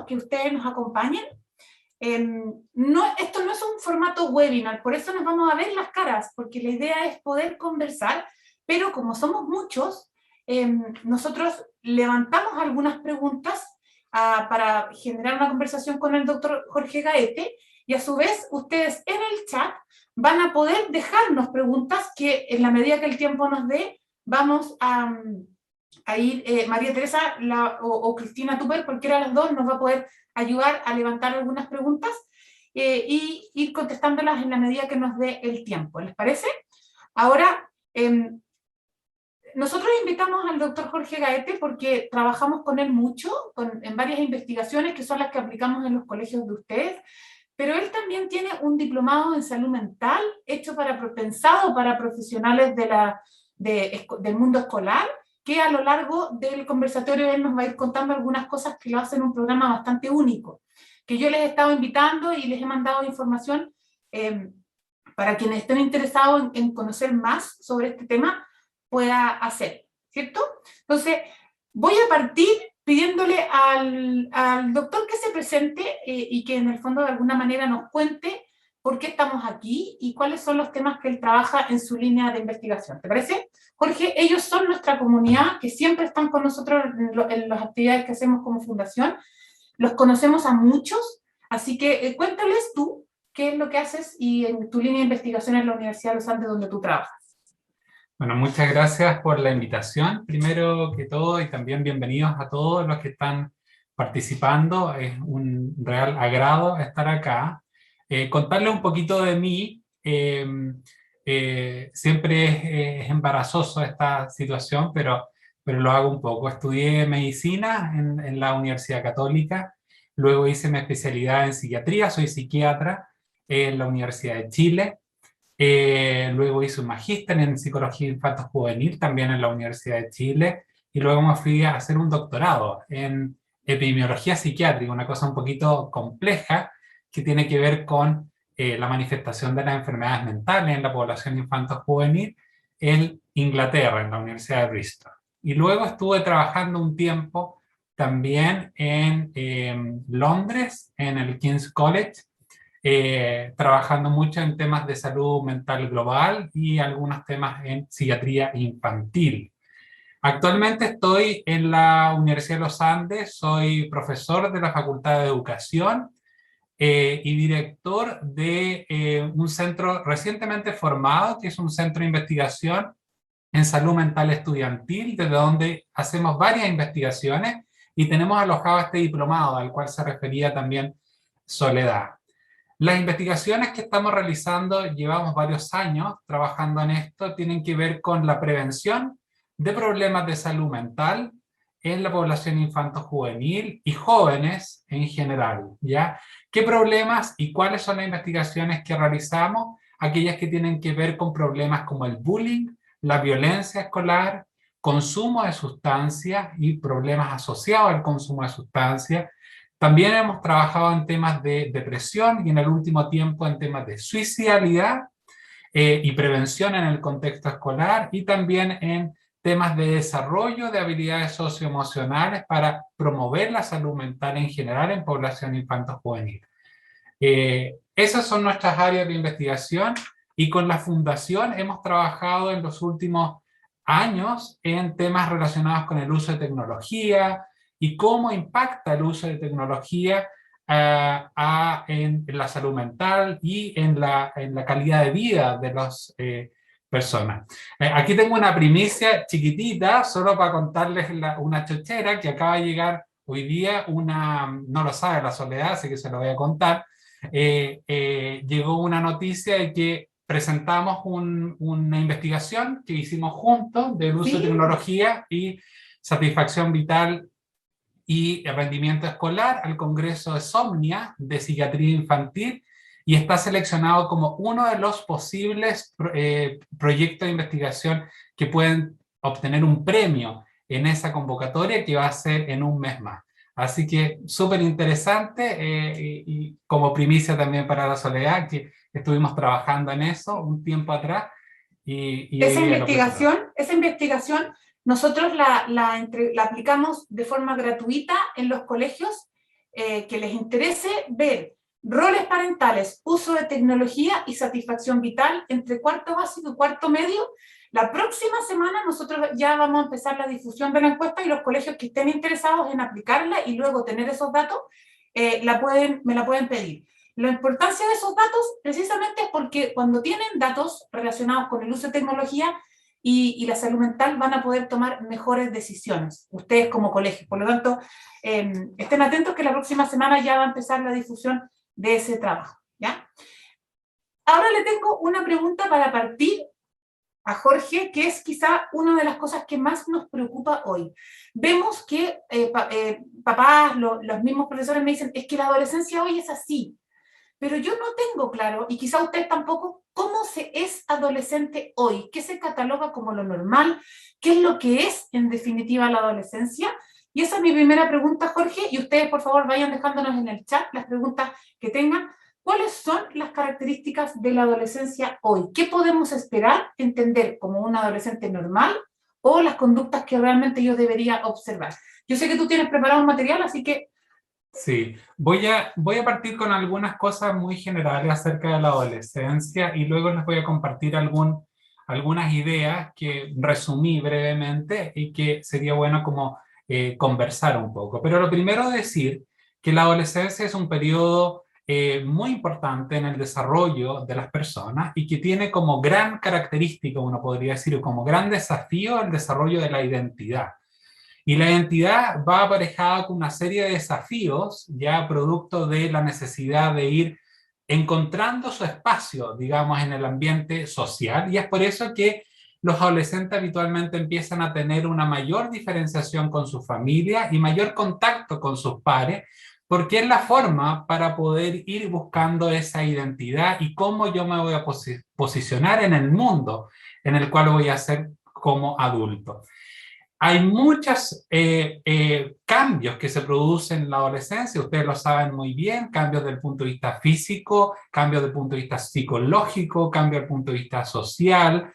que ustedes nos acompañen. Esto no es un formato webinar, por eso nos vamos a ver las caras, porque la idea es poder conversar, pero como somos muchos, nosotros levantamos algunas preguntas para generar una conversación con el doctor Jorge Gaete, y a su vez ustedes en el chat van a poder dejarnos preguntas que en la medida que el tiempo nos dé, vamos a ir, María Teresa o Cristina Tupper, cualquiera de las dos nos va a poder ayudar a levantar algunas preguntas y ir contestándolas en la medida que nos dé el tiempo. ¿Les parece? Ahora, nosotros invitamos al doctor Jorge Gaete porque trabajamos con él mucho, en varias investigaciones que son las que aplicamos en los colegios de ustedes, pero él también tiene un diplomado en salud mental pensado para profesionales del mundo escolar, que a lo largo del conversatorio él nos va a ir contando algunas cosas que lo hacen un programa bastante único, que yo les he estado invitando y les he mandado información para quienes estén interesados en conocer más sobre este tema, pueda hacer, ¿cierto? Entonces, voy a partir pidiéndole al doctor que se presente y que en el fondo de alguna manera nos cuente por qué estamos aquí y cuáles son los temas que él trabaja en su línea de investigación. ¿Te parece? Jorge, ellos son nuestra comunidad que siempre están con nosotros en las actividades que hacemos como fundación. Los conocemos a muchos, así que cuéntales tú qué es lo que haces y en tu línea de investigación en la Universidad de los Andes donde tú trabajas. Bueno, muchas gracias por la invitación, primero que todo, y también bienvenidos a todos los que están participando. Es un real agrado estar acá. Contarles un poquito de mí. Siempre es embarazoso esta situación, pero lo hago un poco. Estudié medicina en la Universidad Católica, luego hice mi especialidad en psiquiatría, soy psiquiatra en la Universidad de Chile. Luego hice un magíster en psicología infanto-juvenil también en la Universidad de Chile, y luego me fui a hacer un doctorado en epidemiología psiquiátrica, una cosa un poquito compleja que tiene que ver con la manifestación de las enfermedades mentales en la población infanto-juvenil en Inglaterra, en la Universidad de Bristol. Y luego estuve trabajando un tiempo también en Londres, en el King's College, trabajando mucho en temas de salud mental global y algunos temas en psiquiatría infantil. Actualmente estoy en la Universidad de los Andes, soy profesor de la Facultad de Educación y director de un centro recientemente formado, que es un centro de investigación en salud mental estudiantil, desde donde hacemos varias investigaciones y tenemos alojado este diplomado al cual se refería también Soledad. Las investigaciones que estamos realizando, llevamos varios años trabajando en esto, tienen que ver con la prevención de problemas de salud mental en la población infanto-juvenil y jóvenes en general, ¿ya? ¿Qué problemas y cuáles son las investigaciones que realizamos? Aquellas que tienen que ver con problemas como el bullying, la violencia escolar, consumo de sustancias y problemas asociados al consumo de sustancias. También hemos trabajado en temas de depresión y en el último tiempo en temas de suicidalidad y prevención en el contexto escolar, y también en temas de desarrollo de habilidades socioemocionales para promover la salud mental en general en población infanto-juvenil. Esas son nuestras áreas de investigación, y con la Fundación hemos trabajado en los últimos años en temas relacionados con el uso de tecnología y cómo impacta el uso de tecnología en la salud mental y en la calidad de vida de las personas. Aquí tengo una primicia chiquitita, solo para contarles una chochera que acaba de llegar hoy día, no lo sabe la Soledad, así que se lo voy a contar. Llegó una noticia de que presentamos una investigación que hicimos juntos del uso de tecnología y satisfacción vital y rendimiento escolar al Congreso de Somnia de Psiquiatría Infantil, y está seleccionado como uno de los posibles proyectos de investigación que pueden obtener un premio en esa convocatoria, que va a ser en un mes más. Así que súper interesante y como primicia también para la Soledad, que estuvimos trabajando en eso un tiempo atrás. Esa investigación nosotros la aplicamos de forma gratuita en los colegios que les interese ver roles parentales, uso de tecnología y satisfacción vital entre cuarto básico y cuarto medio. La próxima semana nosotros ya vamos a empezar la difusión de la encuesta y los colegios que estén interesados en aplicarla y luego tener esos datos, me la pueden pedir. La importancia de esos datos precisamente es porque cuando tienen datos relacionados con el uso de tecnología y la salud mental van a poder tomar mejores decisiones, ustedes como colegio. Por lo tanto, estén atentos que la próxima semana ya va a empezar la difusión de ese trabajo, ¿ya? Ahora le tengo una pregunta para partir a Jorge, que es quizá una de las cosas que más nos preocupa hoy. Vemos que papás, los mismos profesores me dicen, es que la adolescencia hoy es así, pero yo no tengo claro, y quizá ustedes tampoco, cómo se es adolescente hoy, qué se cataloga como lo normal, qué es lo que es en definitiva la adolescencia. Y esa es mi primera pregunta, Jorge, y ustedes por favor vayan dejándonos en el chat las preguntas que tengan. ¿Cuáles son las características de la adolescencia hoy? ¿Qué podemos esperar entender como un adolescente normal o las conductas que realmente yo debería observar? Yo sé que tú tienes preparado un material, así que... Sí, voy a partir con algunas cosas muy generales acerca de la adolescencia y luego les voy a compartir algunas ideas que resumí brevemente y que sería bueno como conversar un poco. Pero lo primero es decir que la adolescencia es un periodo muy importante en el desarrollo de las personas y que tiene como gran característica, uno podría decir, o como gran desafío el desarrollo de la identidad. Y la identidad va aparejada con una serie de desafíos, ya producto de la necesidad de ir encontrando su espacio, digamos, en el ambiente social. Y es por eso que los adolescentes habitualmente empiezan a tener una mayor diferenciación con su familia y mayor contacto con sus pares, porque es la forma para poder ir buscando esa identidad y cómo yo me voy a posicionar en el mundo en el cual voy a ser como adulto. Hay muchos cambios que se producen en la adolescencia, ustedes lo saben muy bien, cambios del punto de vista físico, cambios del punto de vista psicológico, cambios del punto de vista social,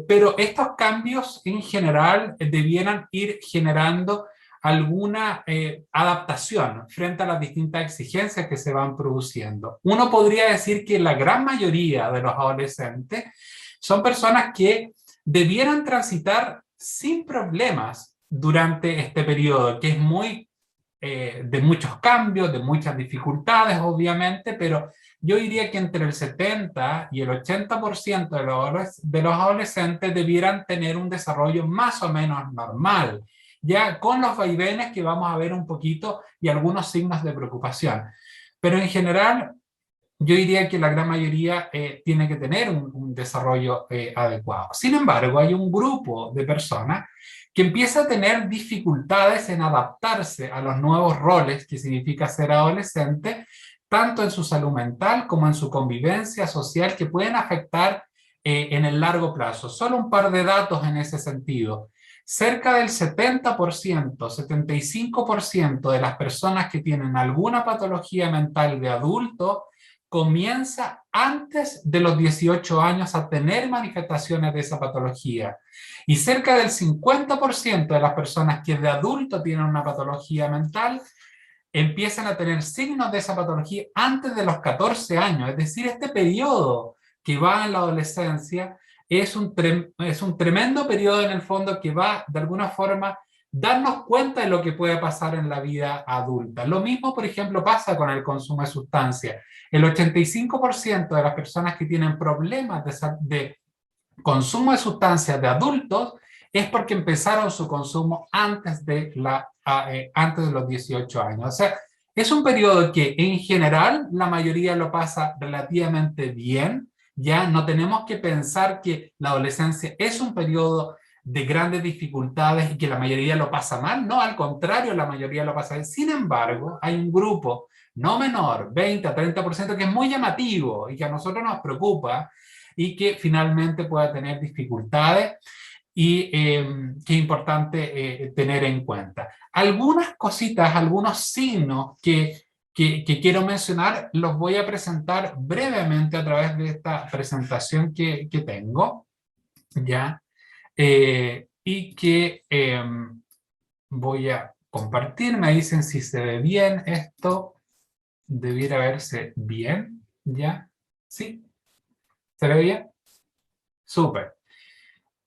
pero estos cambios en general debieran ir generando alguna adaptación frente a las distintas exigencias que se van produciendo. Uno podría decir que la gran mayoría de los adolescentes son personas que debieran transitar sin problemas durante este periodo, que es muy de muchos cambios, de muchas dificultades, obviamente, pero yo diría que entre el 70 y el 80% de los adolescentes debieran tener un desarrollo más o menos normal, ya con los vaivenes que vamos a ver un poquito y algunos signos de preocupación. Pero en general, yo diría que la gran mayoría tiene que tener un desarrollo adecuado. Sin embargo, hay un grupo de personas que empieza a tener dificultades en adaptarse a los nuevos roles que significa ser adolescente, tanto en su salud mental como en su convivencia social, que pueden afectar en el largo plazo. Solo un par de datos en ese sentido. Cerca del 70%, 75% de las personas que tienen alguna patología mental de adulto comienza antes de los 18 años a tener manifestaciones de esa patología. Y cerca del 50% de las personas que de adulto tienen una patología mental empiezan a tener signos de esa patología antes de los 14 años. Es decir, este periodo que va en la adolescencia es un tremendo periodo en el fondo que va de alguna forma darnos cuenta de lo que puede pasar en la vida adulta. Lo mismo, por ejemplo, pasa con el consumo de sustancias. El 85% de las personas que tienen problemas de consumo de sustancias de adultos es porque empezaron su consumo antes de los 18 años. O sea, es un periodo que en general la mayoría lo pasa relativamente bien. Ya no tenemos que pensar que la adolescencia es un periodo de grandes dificultades y que la mayoría lo pasa mal. No, al contrario, la mayoría lo pasa bien. Sin embargo, hay un grupo no menor, 20 a 30%, que es muy llamativo y que a nosotros nos preocupa y que finalmente pueda tener dificultades y que es importante tener en cuenta. Algunas cositas, algunos signos que quiero mencionar, los voy a presentar brevemente a través de esta presentación que tengo, ¿ya? Y que voy a compartir, me dicen si se ve bien esto, debiera verse bien, ¿ya? ¿Sí? ¿Se ve bien? Súper.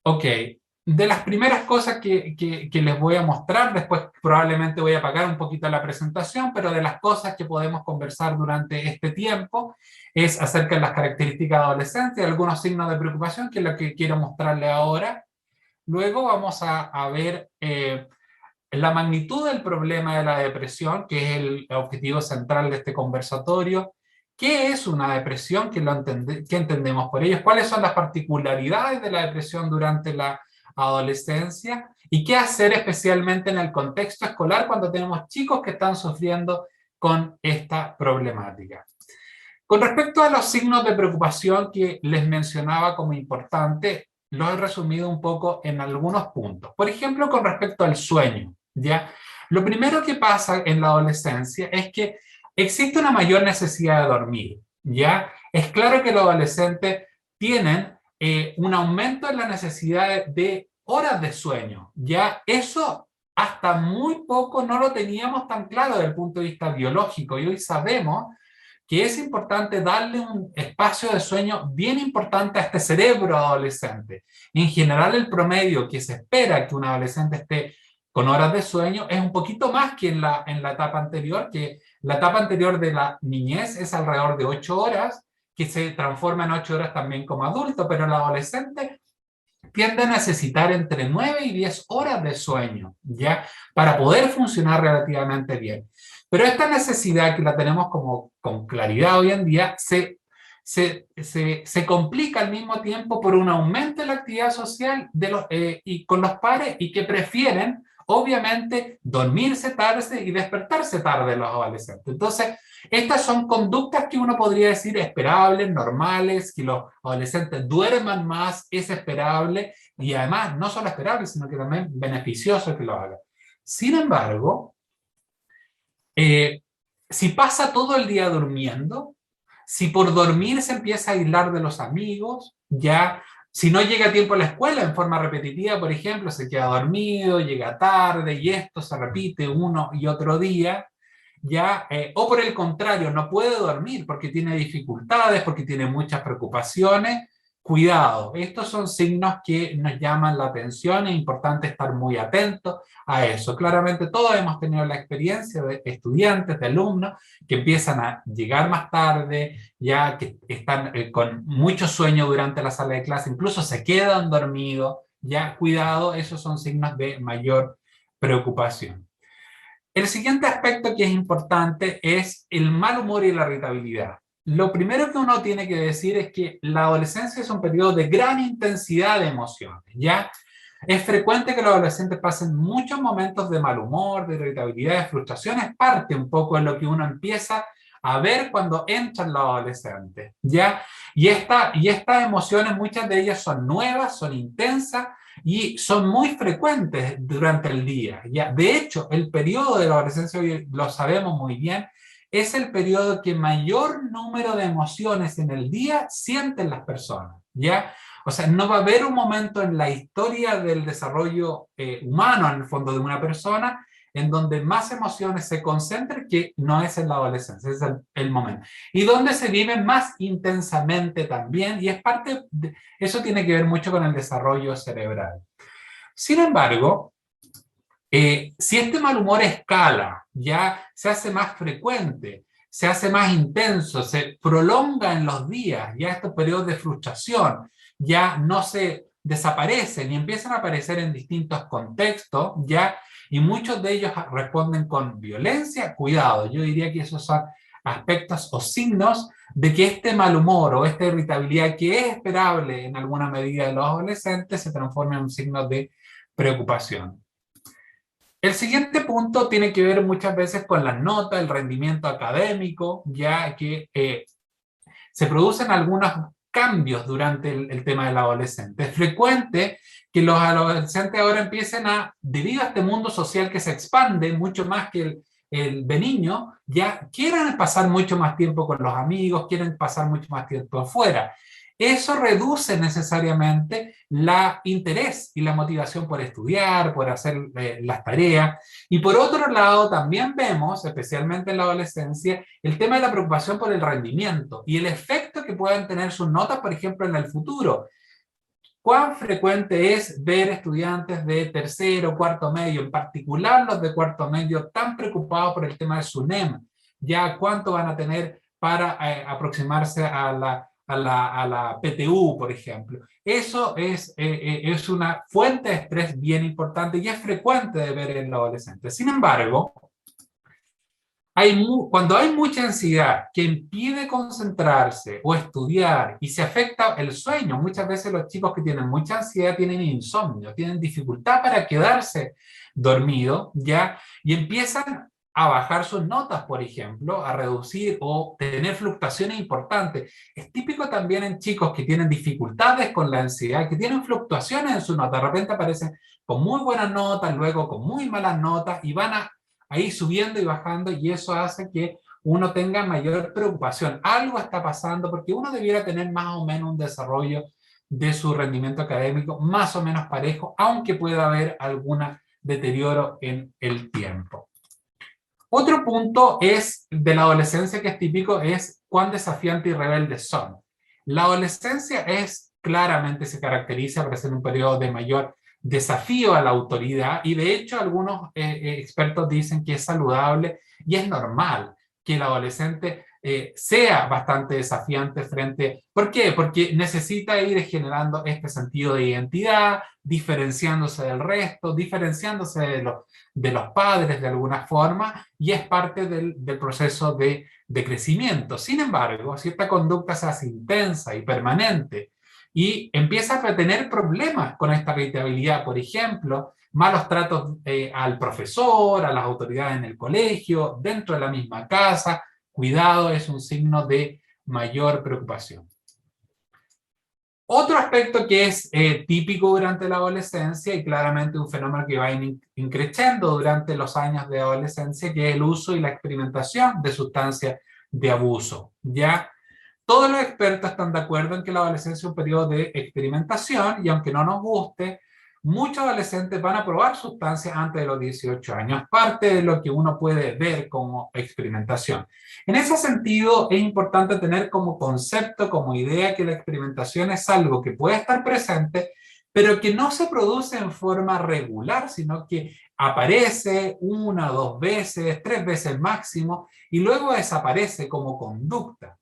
Ok, de las primeras cosas que les voy a mostrar, después probablemente voy a apagar un poquito la presentación, pero de las cosas que podemos conversar durante este tiempo es acerca de las características de adolescencia y algunos signos de preocupación, que es lo que quiero mostrarles ahora. Luego vamos a ver la magnitud del problema de la depresión, que es el objetivo central de este conversatorio. ¿Qué es una depresión? ¿Qué entendemos por ello? ¿Cuáles son las particularidades de la depresión durante la adolescencia? ¿Y qué hacer especialmente en el contexto escolar cuando tenemos chicos que están sufriendo con esta problemática? Con respecto a los signos de preocupación que les mencionaba como importante, los he resumido un poco en algunos puntos. Por ejemplo, con respecto al sueño, ¿ya? Lo primero que pasa en la adolescencia es que existe una mayor necesidad de dormir, ¿ya? Es claro que los adolescentes tienen un aumento en la necesidad de horas de sueño, ¿ya? Eso hasta muy poco no lo teníamos tan claro desde el punto de vista biológico y hoy sabemos que es importante darle un espacio de sueño bien importante a este cerebro adolescente. En general, el promedio que se espera que un adolescente esté con horas de sueño es un poquito más que en la etapa anterior, que la etapa anterior de la niñez es alrededor de 8 horas, que se transforma en 8 horas también como adulto, pero el adolescente tiende a necesitar entre 9 y 10 horas de sueño, ¿ya? Para poder funcionar relativamente bien. Pero esta necesidad que la tenemos como con claridad hoy en día se complica al mismo tiempo por un aumento en la actividad social y con los pares y que prefieren, obviamente, dormirse tarde y despertarse tarde los adolescentes. Entonces, estas son conductas que uno podría decir esperables, normales, que los adolescentes duerman más, es esperable y además no solo esperable, sino que también beneficioso que lo hagan. Sin embargo, eh, si pasa todo el día durmiendo, si por dormir se empieza a aislar de los amigos, ya, si no llega a tiempo a la escuela en forma repetitiva, por ejemplo, se queda dormido, llega tarde y esto se repite uno y otro día, ya, o por el contrario, no puede dormir porque tiene dificultades, porque tiene muchas preocupaciones, cuidado, estos son signos que nos llaman la atención, es importante estar muy atentos a eso. Claramente todos hemos tenido la experiencia de estudiantes, de alumnos que empiezan a llegar más tarde, ya que están con mucho sueño durante la sala de clase, incluso se quedan dormidos, ya, cuidado, esos son signos de mayor preocupación. El siguiente aspecto que es importante es el mal humor y la irritabilidad. Lo primero que uno tiene que decir es que la adolescencia es un periodo de gran intensidad de emociones, ¿ya? Es frecuente que los adolescentes pasen muchos momentos de mal humor, de irritabilidad, de frustración, es parte un poco de lo que uno empieza a ver cuando entran los adolescentes, ¿ya? Y estas emociones, muchas de ellas son nuevas, son intensas, y son muy frecuentes durante el día. ¿Ya? De hecho, el periodo de la adolescencia, hoy lo sabemos muy bien, es el periodo que mayor número de emociones en el día sienten las personas. ¿Ya? O sea, no va a haber un momento en la historia del desarrollo humano, en el fondo, de una persona, en donde más emociones se concentren que no es en la adolescencia, es el momento. Y donde se viven más intensamente también, y es parte de, eso tiene que ver mucho con el desarrollo cerebral. Sin embargo, si este mal humor escala, ya se hace más frecuente, se hace más intenso, se prolonga en los días, ya estos periodos de frustración ya no se desaparecen y empiezan a aparecer en distintos contextos, ya, y muchos de ellos responden con violencia, cuidado, yo diría que esos son aspectos o signos de que este mal humor o esta irritabilidad que es esperable en alguna medida de los adolescentes se transforma en un signo de preocupación. El siguiente punto tiene que ver muchas veces con las notas, el rendimiento académico, ya que se producen algunos cambios durante el tema del adolescente. Es frecuente que los adolescentes ahora empiecen a, debido a este mundo social que se expande mucho más que el de niño, ya quieran pasar mucho más tiempo con los amigos, quieren pasar mucho más tiempo afuera. eso reduce necesariamente la interés y la motivación por estudiar, por hacer las tareas. Y por otro lado, también vemos, especialmente en la adolescencia, el tema de la preocupación por el rendimiento y el efecto que puedan tener sus notas, por ejemplo, en el futuro. ¿Cuán frecuente es ver estudiantes de tercero, cuarto medio, en particular los de cuarto medio, tan preocupados por el tema de su NEM? ¿Ya cuánto van a tener para aproximarse a la PTU, por ejemplo? Eso es una fuente de estrés bien importante y es frecuente de ver en los adolescentes. Sin embargo, cuando hay mucha ansiedad que impide concentrarse o estudiar y se afecta el sueño, muchas veces los chicos que tienen mucha ansiedad tienen insomnio, tienen dificultad para quedarse dormidos, ¿ya? Y empiezan a bajar sus notas, por ejemplo, a reducir o tener fluctuaciones importantes. Es típico también en chicos que tienen dificultades con la ansiedad, que tienen fluctuaciones en su nota. De repente aparecen con muy buenas notas, luego con muy malas notas y van a ahí subiendo y bajando, y eso hace que uno tenga mayor preocupación. Algo está pasando porque uno debiera tener más o menos un desarrollo de su rendimiento académico más o menos parejo, aunque pueda haber algún deterioro en el tiempo. Otro punto es de la adolescencia que es típico es cuán desafiante y rebeldes son. La adolescencia claramente se caracteriza por ser un periodo de mayor desafío a la autoridad y de hecho algunos expertos dicen que es saludable y es normal que el adolescente sea bastante desafiante frente... ¿Por qué? Porque necesita ir generando este sentido de identidad, diferenciándose del resto, diferenciándose de los padres de alguna forma y es parte del proceso de crecimiento. Sin embargo, si esta conducta se hace intensa y permanente y empiezas a tener problemas con esta irritabilidad, por ejemplo, malos tratos al profesor, a las autoridades en el colegio, dentro de la misma casa, cuidado, es un signo de mayor preocupación. Otro aspecto que es típico durante la adolescencia y claramente un fenómeno que va increciendo durante los años de adolescencia, que es el uso y la experimentación de sustancias de abuso, ¿ya? Todos los expertos están de acuerdo en que la adolescencia es un periodo de experimentación y aunque no nos guste, muchos adolescentes van a probar sustancias antes de los 18 años, parte de lo que uno puede ver como experimentación. En ese sentido, es importante tener como concepto, como idea, que la experimentación es algo que puede estar presente, pero que no se produce en forma regular, sino que aparece una, dos veces, tres veces máximo, y luego desaparece como conducta.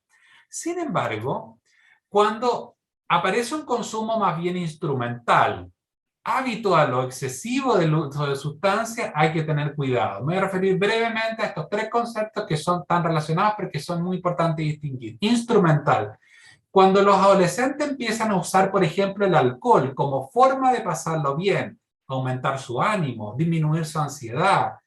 Sin embargo, cuando aparece un consumo más bien instrumental, habitual o excesivo del uso de sustancias, hay que tener cuidado. Me voy a referir brevemente a estos tres conceptos que son tan relacionados porque son muy importantes distinguir. Instrumental. Cuando los adolescentes empiezan a usar, por ejemplo, el alcohol como forma de pasarlo bien, aumentar su ánimo, disminuir su ansiedad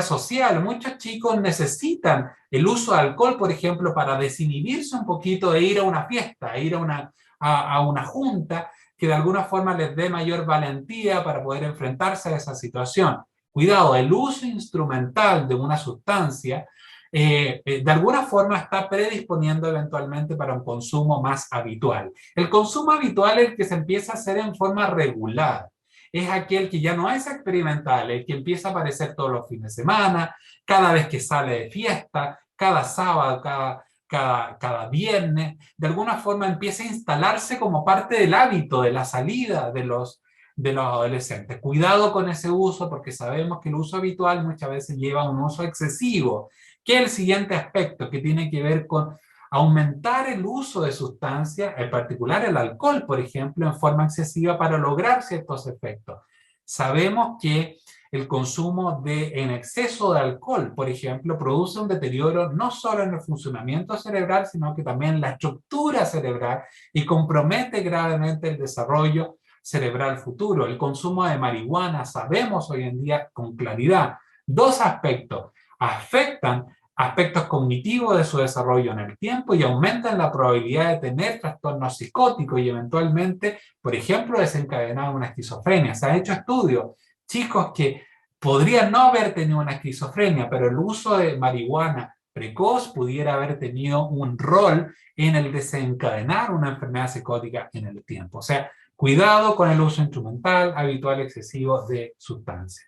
social. Muchos chicos necesitan el uso de alcohol, por ejemplo, para desinhibirse un poquito e ir a una fiesta, ir a una junta que de alguna forma les dé mayor valentía para poder enfrentarse a esa situación. Cuidado, el uso instrumental de una sustancia de alguna forma está predisponiendo eventualmente para un consumo más habitual. El consumo habitual es el que se empieza a hacer en forma regular. Es aquel que ya no es experimental, el que empieza a aparecer todos los fines de semana, cada vez que sale de fiesta, cada sábado, cada viernes, de alguna forma empieza a instalarse como parte del hábito de la salida de los adolescentes. Cuidado con ese uso porque sabemos que el uso habitual muchas veces lleva a un uso excesivo, que es el siguiente aspecto que tiene que ver con aumentar el uso de sustancias, en particular el alcohol, por ejemplo, en forma excesiva para lograr ciertos efectos. Sabemos que el consumo en exceso de alcohol, por ejemplo, produce un deterioro no solo en el funcionamiento cerebral, sino que también en la estructura cerebral y compromete gravemente el desarrollo cerebral futuro. El consumo de marihuana, sabemos hoy en día con claridad, dos aspectos: afectan aspectos cognitivos de su desarrollo en el tiempo y aumentan la probabilidad de tener trastornos psicóticos y eventualmente, por ejemplo, desencadenar una esquizofrenia. Se han hecho estudios, chicos que podrían no haber tenido una esquizofrenia, pero el uso de marihuana precoz pudiera haber tenido un rol en el desencadenar una enfermedad psicótica en el tiempo. O sea, cuidado con el uso instrumental, habitual, excesivo de sustancias.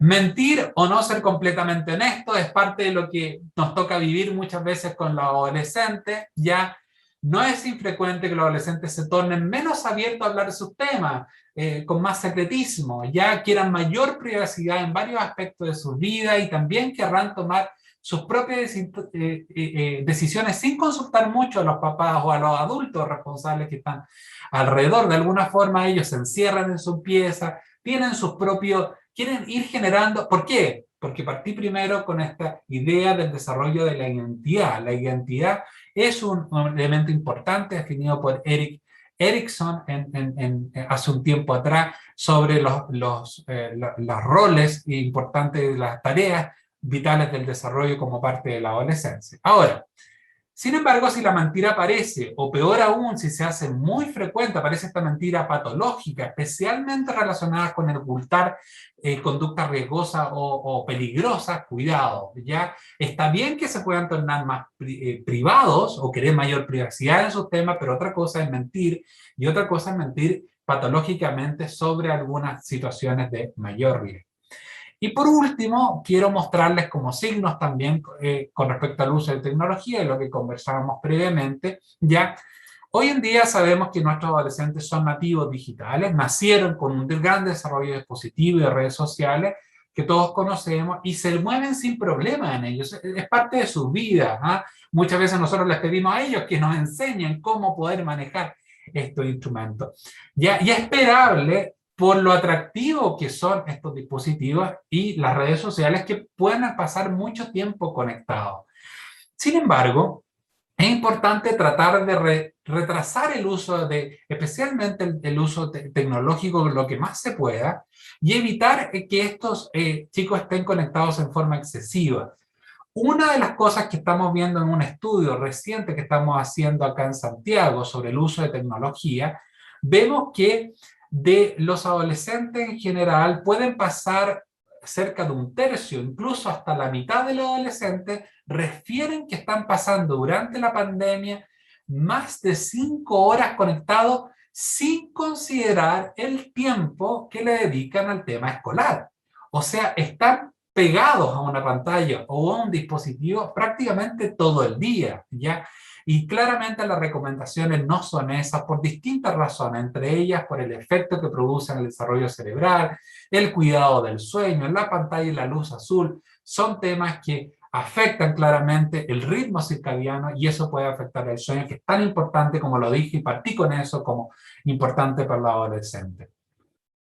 Mentir o no ser completamente honesto es parte de lo que nos toca vivir muchas veces con los adolescentes. Ya no es infrecuente que los adolescentes se tornen menos abiertos a hablar de sus temas, con más secretismo, ya quieran mayor privacidad en varios aspectos de su vida y también querrán tomar sus propias decisiones sin consultar mucho a los papás o a los adultos responsables que están alrededor. De alguna forma ellos se encierran en su pieza, tienen sus propios, quieren ir generando. ¿Por qué? Porque partí primero con esta idea del desarrollo de la identidad. La identidad es un elemento importante definido por Erik Erikson hace un tiempo atrás sobre los roles importantes de las tareas vitales del desarrollo como parte de la adolescencia. Ahora, sin embargo, si la mentira aparece, o peor aún, si se hace muy frecuente, aparece esta mentira patológica, especialmente relacionada con el ocultar conductas riesgosas o peligrosas, cuidado, ¿ya? Está bien que se puedan tornar más privados o querer mayor privacidad en sus temas, pero otra cosa es mentir, y otra cosa es mentir patológicamente sobre algunas situaciones de mayor riesgo. Y por último, quiero mostrarles como signos también con respecto al uso de tecnología, de lo que conversábamos previamente, ya. Hoy en día sabemos que nuestros adolescentes son nativos digitales, nacieron con un gran desarrollo de dispositivos y de redes sociales que todos conocemos y se mueven sin problema en ellos, es parte de su vida, ¿eh? Muchas veces nosotros les pedimos a ellos que nos enseñen cómo poder manejar estos instrumentos. Ya, y es esperable por lo atractivo que son estos dispositivos y las redes sociales que pueden pasar mucho tiempo conectados. Sin embargo, es importante tratar de retrasar el uso especialmente el uso tecnológico lo que más se pueda y evitar que estos chicos estén conectados en forma excesiva. Una de las cosas que estamos viendo en un estudio reciente que estamos haciendo acá en Santiago sobre el uso de tecnología, vemos que de los adolescentes en general pueden pasar cerca de un tercio, incluso hasta la mitad de los adolescentes, refieren que están pasando durante la pandemia más de 5 horas conectados sin considerar el tiempo que le dedican al tema escolar. O sea, están pegados a una pantalla o a un dispositivo prácticamente todo el día, ¿ya? Y claramente las recomendaciones no son esas por distintas razones, entre ellas por el efecto que produce en el desarrollo cerebral, el cuidado del sueño, la pantalla y la luz azul, son temas que afectan claramente el ritmo circadiano y eso puede afectar el sueño, que es tan importante como lo dije y partí con eso como importante para los adolescentes.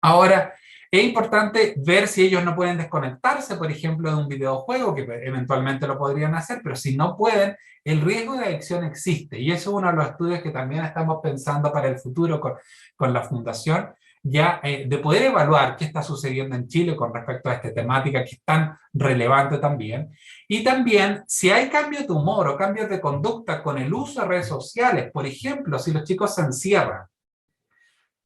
Ahora, es importante ver si ellos no pueden desconectarse, por ejemplo, de un videojuego, que eventualmente lo podrían hacer, pero si no pueden, el riesgo de adicción existe. Y eso es uno de los estudios que también estamos pensando para el futuro con la Fundación, ya de poder evaluar qué está sucediendo en Chile con respecto a esta temática que es tan relevante también. Y también si hay cambios de humor o cambios de conducta con el uso de redes sociales, por ejemplo, si los chicos se encierran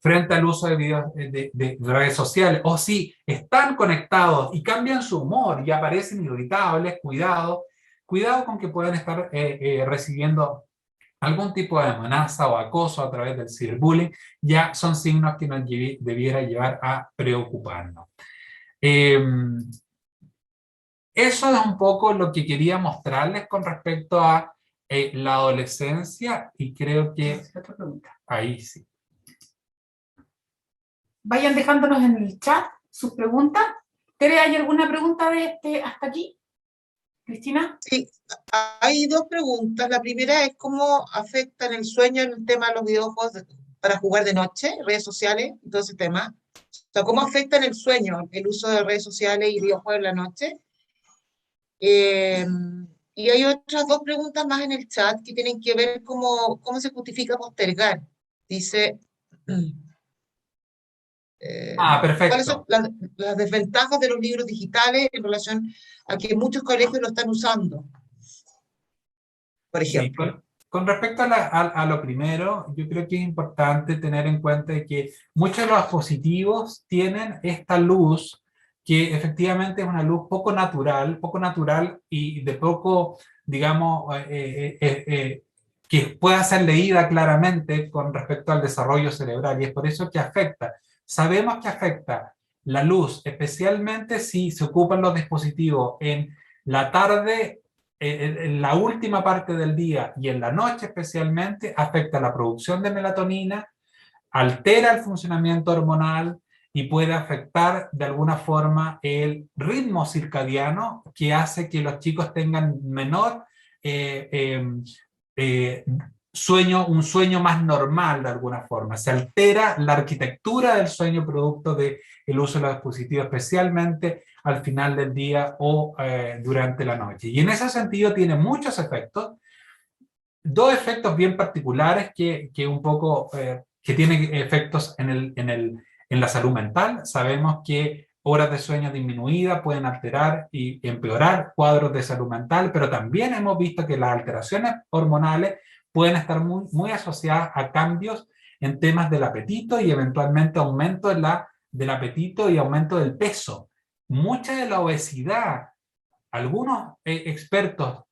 frente al uso de redes sociales, o si están conectados y cambian su humor y aparecen irritables, cuidado con que puedan estar recibiendo algún tipo de amenaza o acoso a través del ciberbullying, ya son signos que nos debiera llevar a preocuparnos. Eso es un poco lo que quería mostrarles con respecto a la adolescencia y creo que ahí sí. Vayan dejándonos en el chat sus preguntas. ¿Tere, hay alguna pregunta hasta aquí? ¿Cristina? Sí, hay dos preguntas. La primera es cómo afecta en el sueño el tema de los videojuegos para jugar de noche, redes sociales y todo ese tema. O sea, cómo afecta en el sueño el uso de redes sociales y videojuegos en la noche. Y hay otras dos preguntas más en el chat que tienen que ver cómo se justifica postergar. Dice... perfecto. ¿Cuáles son las desventajas de los libros digitales en relación a que muchos colegios lo están usando? Por ejemplo. Sí, con respecto a lo primero, yo creo que es importante tener en cuenta que muchos de los dispositivos tienen esta luz que efectivamente es una luz poco natural y de poco, digamos, que pueda ser leída claramente con respecto al desarrollo cerebral, y es por eso que afecta. Sabemos que afecta la luz, especialmente si se ocupan los dispositivos en la tarde, en la última parte del día y en la noche especialmente, afecta la producción de melatonina, altera el funcionamiento hormonal y puede afectar de alguna forma el ritmo circadiano, que hace que los chicos tengan menor eh, eh, eh, un sueño más normal de alguna forma. Se altera la arquitectura del sueño producto del uso de los dispositivos, especialmente al final del día o durante la noche. Y en ese sentido tiene muchos efectos, dos efectos bien particulares que un poco, que tienen efectos en la salud mental. Sabemos que horas de sueño disminuidas pueden alterar y empeorar cuadros de salud mental, pero también hemos visto que las alteraciones hormonales pueden estar muy asociadas a cambios en temas del apetito y eventualmente aumento del apetito y aumento del peso. Mucha de la obesidad, algunos expertos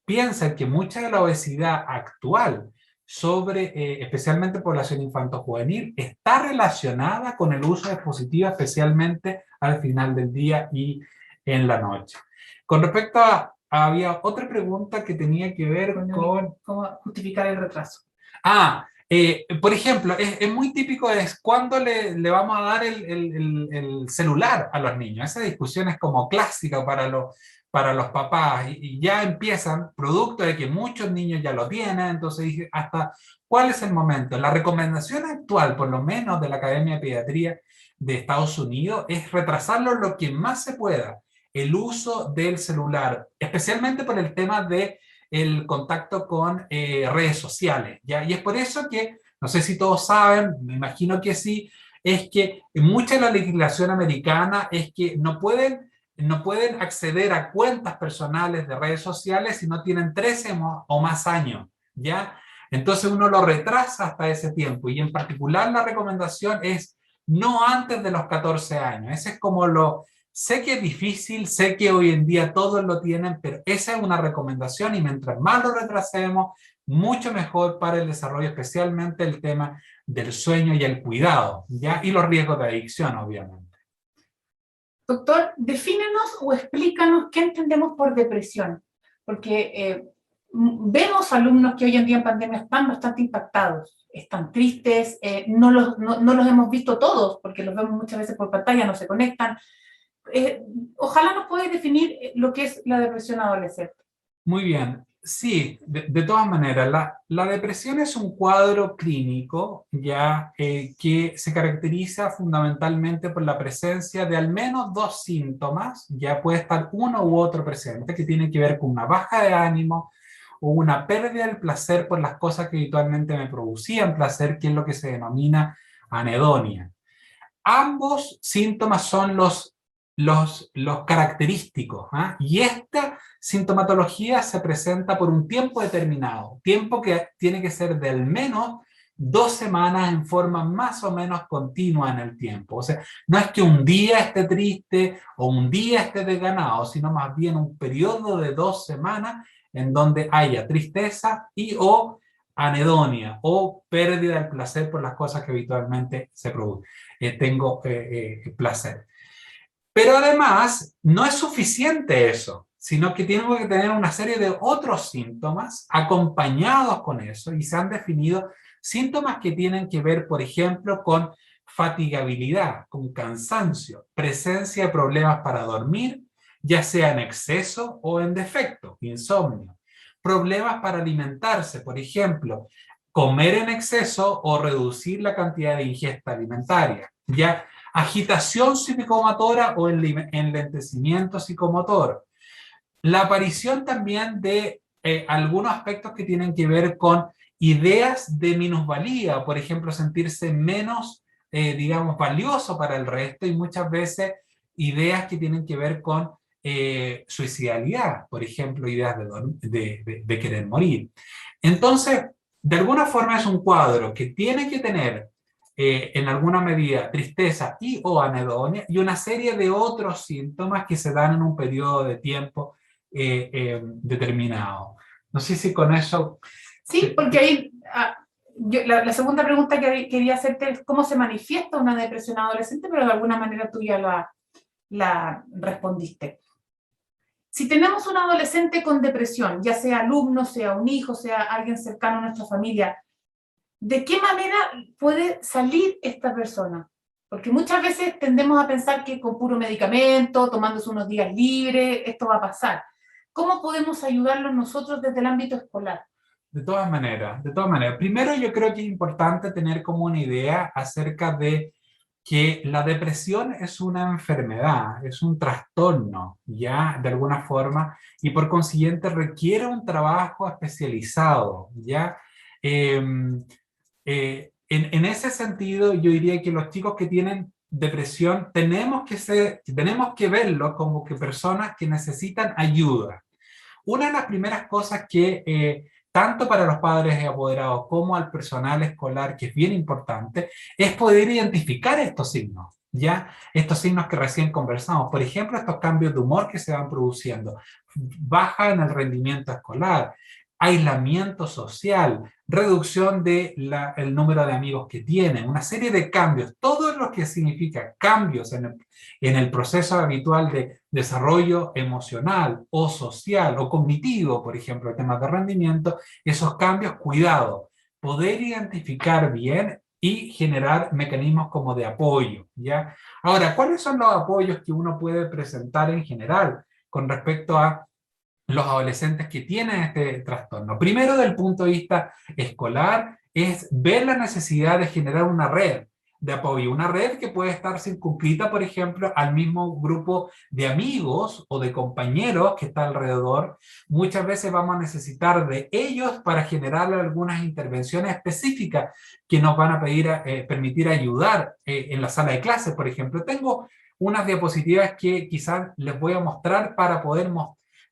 piensan que mucha de la obesidad actual, especialmente población infanto-juvenil, está relacionada con el uso de dispositivos, especialmente al final del día y en la noche. Con respecto había otra pregunta que tenía que ver con cómo justificar el retraso. Por ejemplo, es muy típico es cuándo le vamos a dar el celular a los niños. Esa discusión es como clásica para los papás y ya empiezan, producto de que muchos niños ya lo tienen, entonces dije, ¿hasta cuál es el momento? La recomendación actual, por lo menos de la Academia de Pediatría de Estados Unidos, es retrasarlo lo que más se pueda, el uso del celular, especialmente por el tema de el contacto con redes sociales, ¿ya? Y es por eso que, no sé si todos saben, me imagino que sí, es que mucha de la legislación americana es que no pueden acceder a cuentas personales de redes sociales si no tienen 13 o más años, ¿ya? Entonces uno lo retrasa hasta ese tiempo, y en particular la recomendación es no antes de los 14 años. Ese es como sé que es difícil, sé que hoy en día todos lo tienen, pero esa es una recomendación, y mientras más lo retrasemos, mucho mejor para el desarrollo, especialmente el tema del sueño y el cuidado, ¿ya? Y los riesgos de adicción, obviamente. Doctor, defínenos o explícanos qué entendemos por depresión, porque vemos alumnos que hoy en día en pandemia están bastante impactados, están tristes, no los hemos visto todos, porque los vemos muchas veces por pantalla, no se conectan. Ojalá nos puedas definir lo que es la depresión adolescente. Muy bien. Sí, de todas maneras, la depresión es un cuadro clínico ya que se caracteriza fundamentalmente por la presencia de al menos dos síntomas, ya puede estar uno u otro presente, que tiene que ver con una baja de ánimo o una pérdida del placer por las cosas que habitualmente me producían placer, que es lo que se denomina anedonia. Ambos síntomas son los característicos, ¿eh? Y esta sintomatología se presenta por un tiempo determinado, tiempo que tiene que ser de al menos 2 semanas en forma más o menos continua en el tiempo. O sea, no es que un día esté triste o un día esté desganado, sino más bien un periodo de 2 semanas en donde haya tristeza y o anedonia o pérdida del placer por las cosas que habitualmente se producen. Tengo placer. Pero además, no es suficiente eso, sino que tengo que tener una serie de otros síntomas acompañados con eso, y se han definido síntomas que tienen que ver, por ejemplo, con fatigabilidad, con cansancio, presencia de problemas para dormir, ya sea en exceso o en defecto, insomnio, problemas para alimentarse, por ejemplo, comer en exceso o reducir la cantidad de ingesta alimentaria, ya agitación psicomotora o enlentecimiento psicomotor. La aparición también de algunos aspectos que tienen que ver con ideas de minusvalía, por ejemplo, sentirse menos, digamos, valioso para el resto, y muchas veces ideas que tienen que ver con suicidalidad, por ejemplo, ideas de querer morir. Entonces, de alguna forma es un cuadro que tiene que tener en alguna medida tristeza y o anedonia, y una serie de otros síntomas que se dan en un periodo de tiempo determinado. No sé si con eso... Sí, porque ahí la segunda pregunta que quería hacerte es cómo se manifiesta una depresión adolescente, pero de alguna manera tú ya la respondiste. Si tenemos un adolescente con depresión, ya sea alumno, sea un hijo, sea alguien cercano a nuestra familia, ¿de qué manera puede salir esta persona? Porque muchas veces tendemos a pensar que con puro medicamento, tomándose unos días libres, esto va a pasar. ¿Cómo podemos ayudarlos nosotros desde el ámbito escolar? De todas maneras, de todas maneras. Primero yo creo que es importante tener como una idea acerca de que la depresión es una enfermedad, es un trastorno, ya, de alguna forma, y por consiguiente requiere un trabajo especializado, ya. En ese sentido, yo diría que los chicos que tienen depresión tenemos que verlos como que personas que necesitan ayuda. Una de las primeras cosas que tanto para los padres y apoderados como al personal escolar, que es bien importante, es poder identificar estos signos, ¿ya? Estos signos que recién conversamos. Por ejemplo, estos cambios de humor que se van produciendo, baja en el rendimiento escolar, aislamiento social, reducción del número de amigos que tienen, una serie de cambios, todo lo que significa cambios en el proceso habitual de desarrollo emocional o social o cognitivo, por ejemplo, temas de rendimiento, esos cambios, cuidado, poder identificar bien y generar mecanismos como de apoyo, ¿ya? Ahora, ¿cuáles son los apoyos que uno puede presentar en general con respecto a los adolescentes que tienen este trastorno? Primero, del punto de vista escolar, es ver la necesidad de generar una red de apoyo, una red que puede estar circunscrita, por ejemplo, al mismo grupo de amigos o de compañeros que está alrededor. Muchas veces vamos a necesitar de ellos para generar algunas intervenciones específicas que nos van a permitir ayudar en la sala de clases, por ejemplo. Tengo unas diapositivas que quizás les voy a mostrar para poder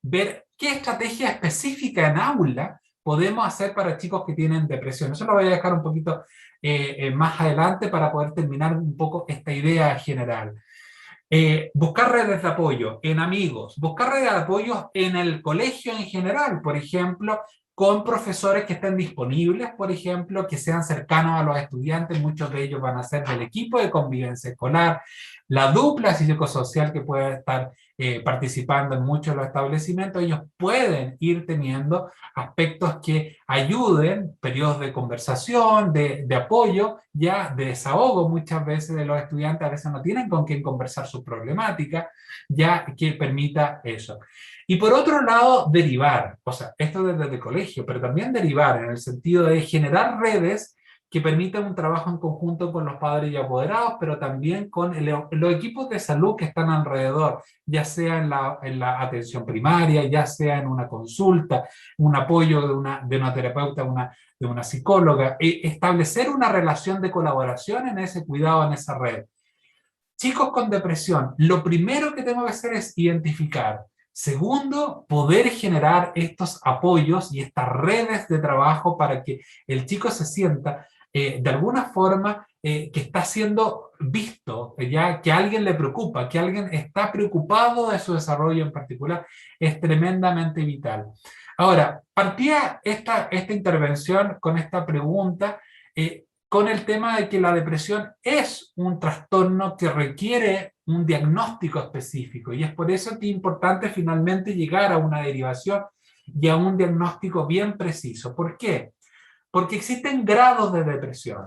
ver qué estrategia específica en aula podemos hacer para chicos que tienen depresión. Eso lo voy a dejar un poquito más adelante para poder terminar un poco esta idea general. Buscar redes de apoyo en amigos, buscar redes de apoyo en el colegio en general, por ejemplo, con profesores que estén disponibles, por ejemplo, que sean cercanos a los estudiantes, muchos de ellos van a ser del equipo de convivencia escolar, la dupla psicosocial que puede estar participando en muchos de los establecimientos. Ellos pueden ir teniendo aspectos que ayuden, periodos de conversación, de apoyo, ya de desahogo muchas veces de los estudiantes, a veces no tienen con quién conversar su problemática, ya que permita eso. Y por otro lado, derivar, o sea, esto desde el colegio, pero también derivar en el sentido de generar redes que permitan un trabajo en conjunto con los padres y apoderados, pero también con los equipos de salud que están alrededor, ya sea en la atención primaria, ya sea en una consulta, un apoyo de una terapeuta, de una psicóloga, establecer una relación de colaboración en ese cuidado, en esa red. Chicos con depresión, lo primero que tengo que hacer es identificar. Segundo, poder generar estos apoyos y estas redes de trabajo para que el chico se sienta de alguna forma que está siendo visto, ya que a alguien le preocupa, que alguien está preocupado de su desarrollo en particular, es tremendamente vital. Ahora, partía esta intervención con esta pregunta, con el tema de que la depresión es un trastorno que requiere un diagnóstico específico, y es por eso que es importante finalmente llegar a una derivación y a un diagnóstico bien preciso. ¿Por qué? Porque existen grados de depresión.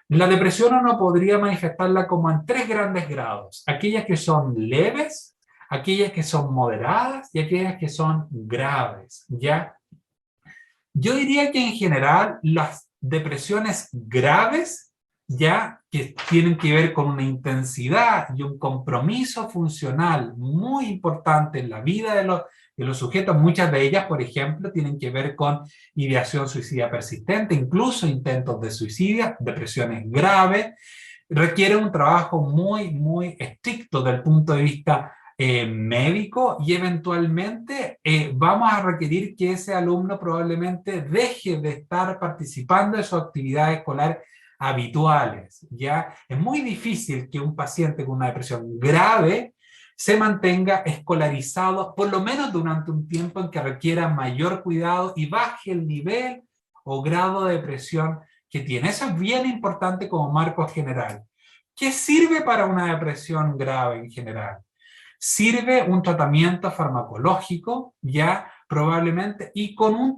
La depresión uno podría manifestarla como en 3 grandes grados: aquellas que son leves, aquellas que son moderadas y aquellas que son graves, ¿ya? Yo diría que en general las depresiones graves, ya que tienen que ver con una intensidad y un compromiso funcional muy importante en la vida de los sujetos, muchas de ellas, por ejemplo, tienen que ver con ideación suicida persistente, incluso intentos de suicidio, depresiones graves, requieren un trabajo muy, muy estricto desde el punto de vista médico, y eventualmente vamos a requerir que ese alumno probablemente deje de estar participando de su actividad escolar habituales, ¿ya? Es muy difícil que un paciente con una depresión grave se mantenga escolarizado, por lo menos durante un tiempo en que requiera mayor cuidado y baje el nivel o grado de depresión que tiene. Eso es bien importante como marco general. ¿Qué sirve para una depresión grave en general? Sirve un tratamiento farmacológico, ya probablemente, y con un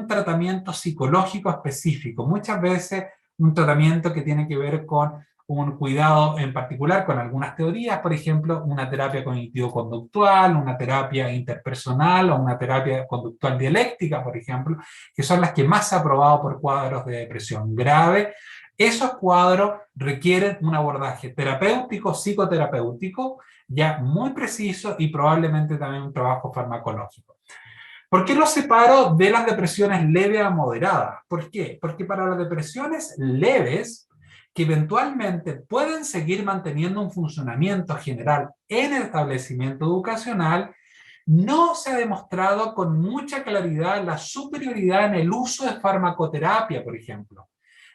tratamiento psicológico específico. Muchas veces un tratamiento que tiene que ver con un cuidado en particular, con algunas teorías, por ejemplo, una terapia cognitivo-conductual, una terapia interpersonal o una terapia conductual dialéctica, por ejemplo, que son las que más se ha probado por cuadros de depresión grave. Esos cuadros requieren un abordaje terapéutico, psicoterapéutico, ya muy preciso y probablemente también un trabajo farmacológico. ¿Por qué lo separo de las depresiones leves a moderadas? ¿Por qué? Porque para las depresiones leves, que eventualmente pueden seguir manteniendo un funcionamiento general en el establecimiento educacional, no se ha demostrado con mucha claridad la superioridad en el uso de farmacoterapia, por ejemplo,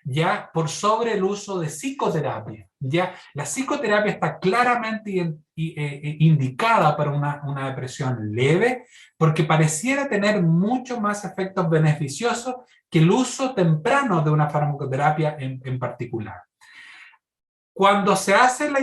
ya por sobre el uso de psicoterapia. Ya la psicoterapia está claramente indicada para una depresión leve, porque pareciera tener mucho más efectos beneficiosos que el uso temprano de una farmacoterapia en particular. Cuando se hace la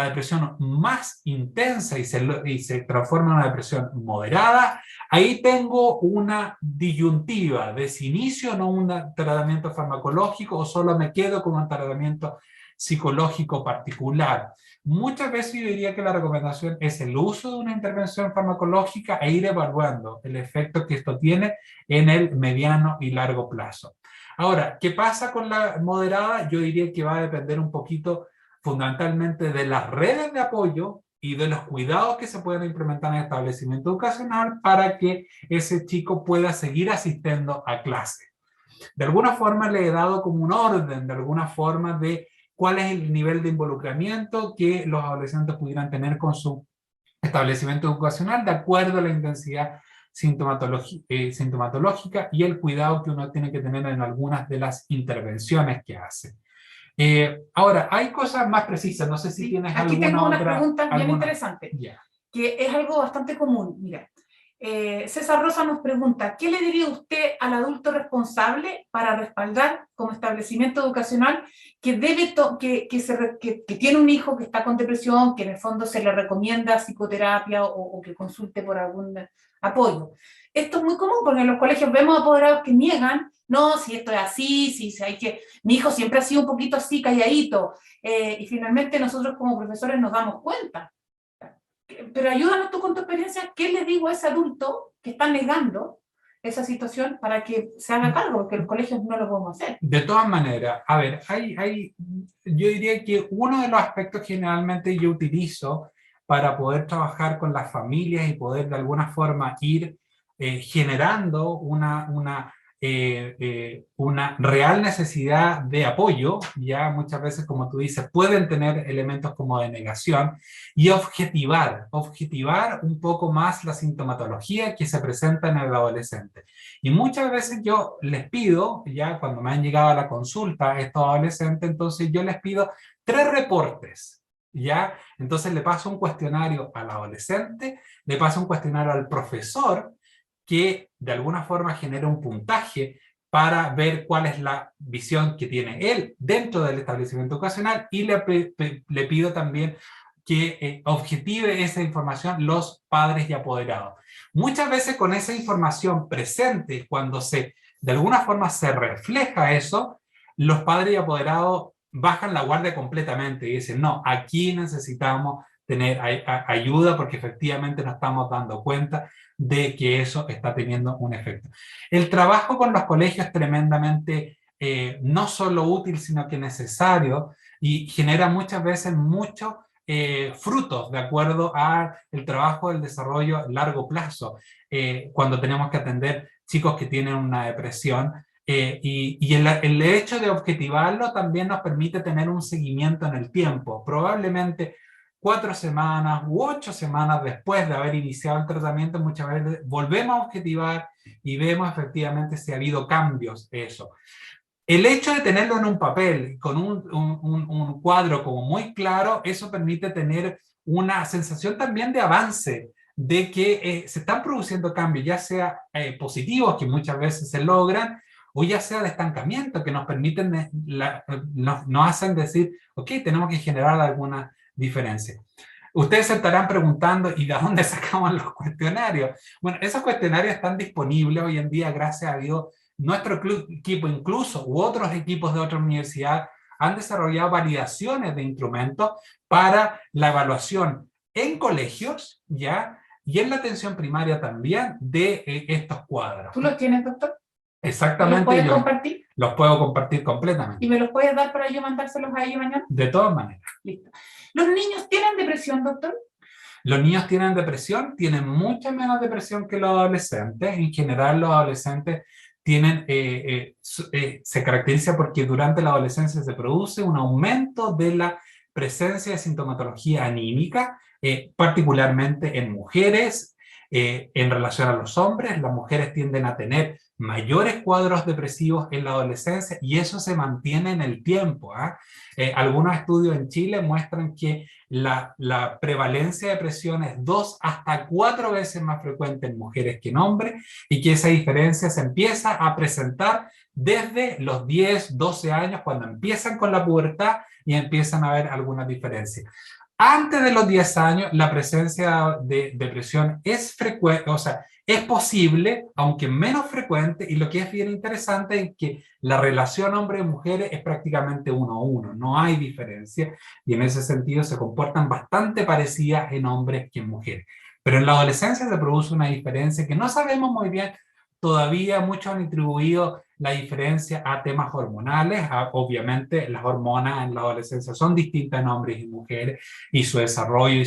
depresión más intensa y se transforma en una depresión moderada, ahí tengo una disyuntiva de si inicio o no un tratamiento farmacológico o solo me quedo con un tratamiento psicológico particular. Muchas veces yo diría que la recomendación es el uso de una intervención farmacológica e ir evaluando el efecto que esto tiene en el mediano y largo plazo. Ahora, ¿qué pasa con la moderada? Yo diría que va a depender un poquito fundamentalmente de las redes de apoyo y de los cuidados que se pueden implementar en el establecimiento educacional para que ese chico pueda seguir asistiendo a clase. De alguna forma le he dado como un orden, de alguna forma de cuál es el nivel de involucramiento que los adolescentes pudieran tener con su establecimiento educacional de acuerdo a la intensidad sintomatológica y el cuidado que uno tiene que tener en algunas de las intervenciones que hace. Ahora, hay cosas más precisas, no sé si tienes aquí alguna tengo unas otra, preguntas bien interesantes, que es algo bastante común. Mira, César Rosa nos pregunta, ¿qué le diría usted al adulto responsable para respaldar como establecimiento educacional que tiene un hijo que está con depresión, que en el fondo se le recomienda psicoterapia o que consulte por algún apoyo? Esto es muy común porque en los colegios vemos apoderados que niegan, no, si esto es así, si hay que, mi hijo siempre ha sido un poquito así, calladito, y finalmente nosotros como profesores nos damos cuenta. Pero ayúdanos tú con tu experiencia, ¿qué le digo a ese adulto que está negando esa situación para que se haga cargo? Porque los colegios no lo podemos hacer. De todas maneras, a ver, yo diría que uno de los aspectos que generalmente yo utilizo para poder trabajar con las familias y poder de alguna forma ir generando una real necesidad de apoyo, ya muchas veces, como tú dices, pueden tener elementos como de negación, y objetivar un poco más la sintomatología que se presenta en el adolescente. Y muchas veces yo les pido, ya cuando me han llegado a la consulta estos adolescentes, entonces yo les pido 3 reportes, ¿ya? Entonces le paso un cuestionario al adolescente, le paso un cuestionario al profesor, que de alguna forma genera un puntaje para ver cuál es la visión que tiene él dentro del establecimiento educacional, y le pido también que objetive esa información los padres y apoderados. Muchas veces con esa información presente, cuando de alguna forma se refleja eso, los padres y apoderados bajan la guardia completamente y dicen, no, aquí necesitamos tener ayuda porque efectivamente nos estamos dando cuenta de que eso está teniendo un efecto. El trabajo con los colegios es tremendamente no solo útil, sino que necesario, y genera muchas veces muchos frutos de acuerdo al trabajo del desarrollo a largo plazo, cuando tenemos que atender chicos que tienen una depresión. Y el hecho de objetivarlo también nos permite tener un seguimiento en el tiempo. Probablemente 4 semanas u 8 semanas después de haber iniciado el tratamiento, muchas veces volvemos a objetivar y vemos efectivamente si ha habido cambios eso. El hecho de tenerlo en un papel, con un cuadro como muy claro, eso permite tener una sensación también de avance, de que se están produciendo cambios, ya sea positivos, que muchas veces se logran, o ya sea de estancamiento, que nos permiten, nos hacen decir, ok, tenemos que generar alguna diferencia. Ustedes se estarán preguntando, ¿y de dónde sacamos los cuestionarios? Bueno, esos cuestionarios están disponibles hoy en día, gracias a Dios. Nuestro equipo incluso, u otros equipos de otra universidad, han desarrollado validaciones de instrumentos para la evaluación en colegios, ¿ya? Y en la atención primaria también de estos cuadros. ¿Tú los tienes, doctor? Exactamente. ¿Los puedes compartir? Los puedo compartir completamente. ¿Y me los puedes dar para yo mandárselos a ellos mañana? De todas maneras. Listo. ¿Los niños tienen depresión, doctor? Los niños tienen depresión, tienen mucha menos depresión que los adolescentes. En general, los adolescentes tienen, se caracteriza porque durante la adolescencia se produce un aumento de la presencia de sintomatología anímica, particularmente en mujeres. En relación a los hombres, las mujeres tienden a tener mayores cuadros depresivos en la adolescencia y eso se mantiene en el tiempo. Algunos estudios en Chile muestran que la prevalencia de depresión es 2 hasta 4 veces más frecuente en mujeres que en hombres y que esa diferencia se empieza a presentar desde los 10, 12 años, cuando empiezan con la pubertad y empiezan a haber algunas diferencias. Antes de los 10 años, la presencia de depresión es frecuente, o sea, es posible, aunque menos frecuente, y lo que es bien interesante es que la relación hombres-mujeres es prácticamente 1-1, no hay diferencia, y en ese sentido se comportan bastante parecidas en hombres que en mujeres. Pero en la adolescencia se produce una diferencia que no sabemos muy bien. Todavía muchos han atribuido la diferencia a temas hormonales. Obviamente las hormonas en la adolescencia son distintas en hombres y mujeres y su desarrollo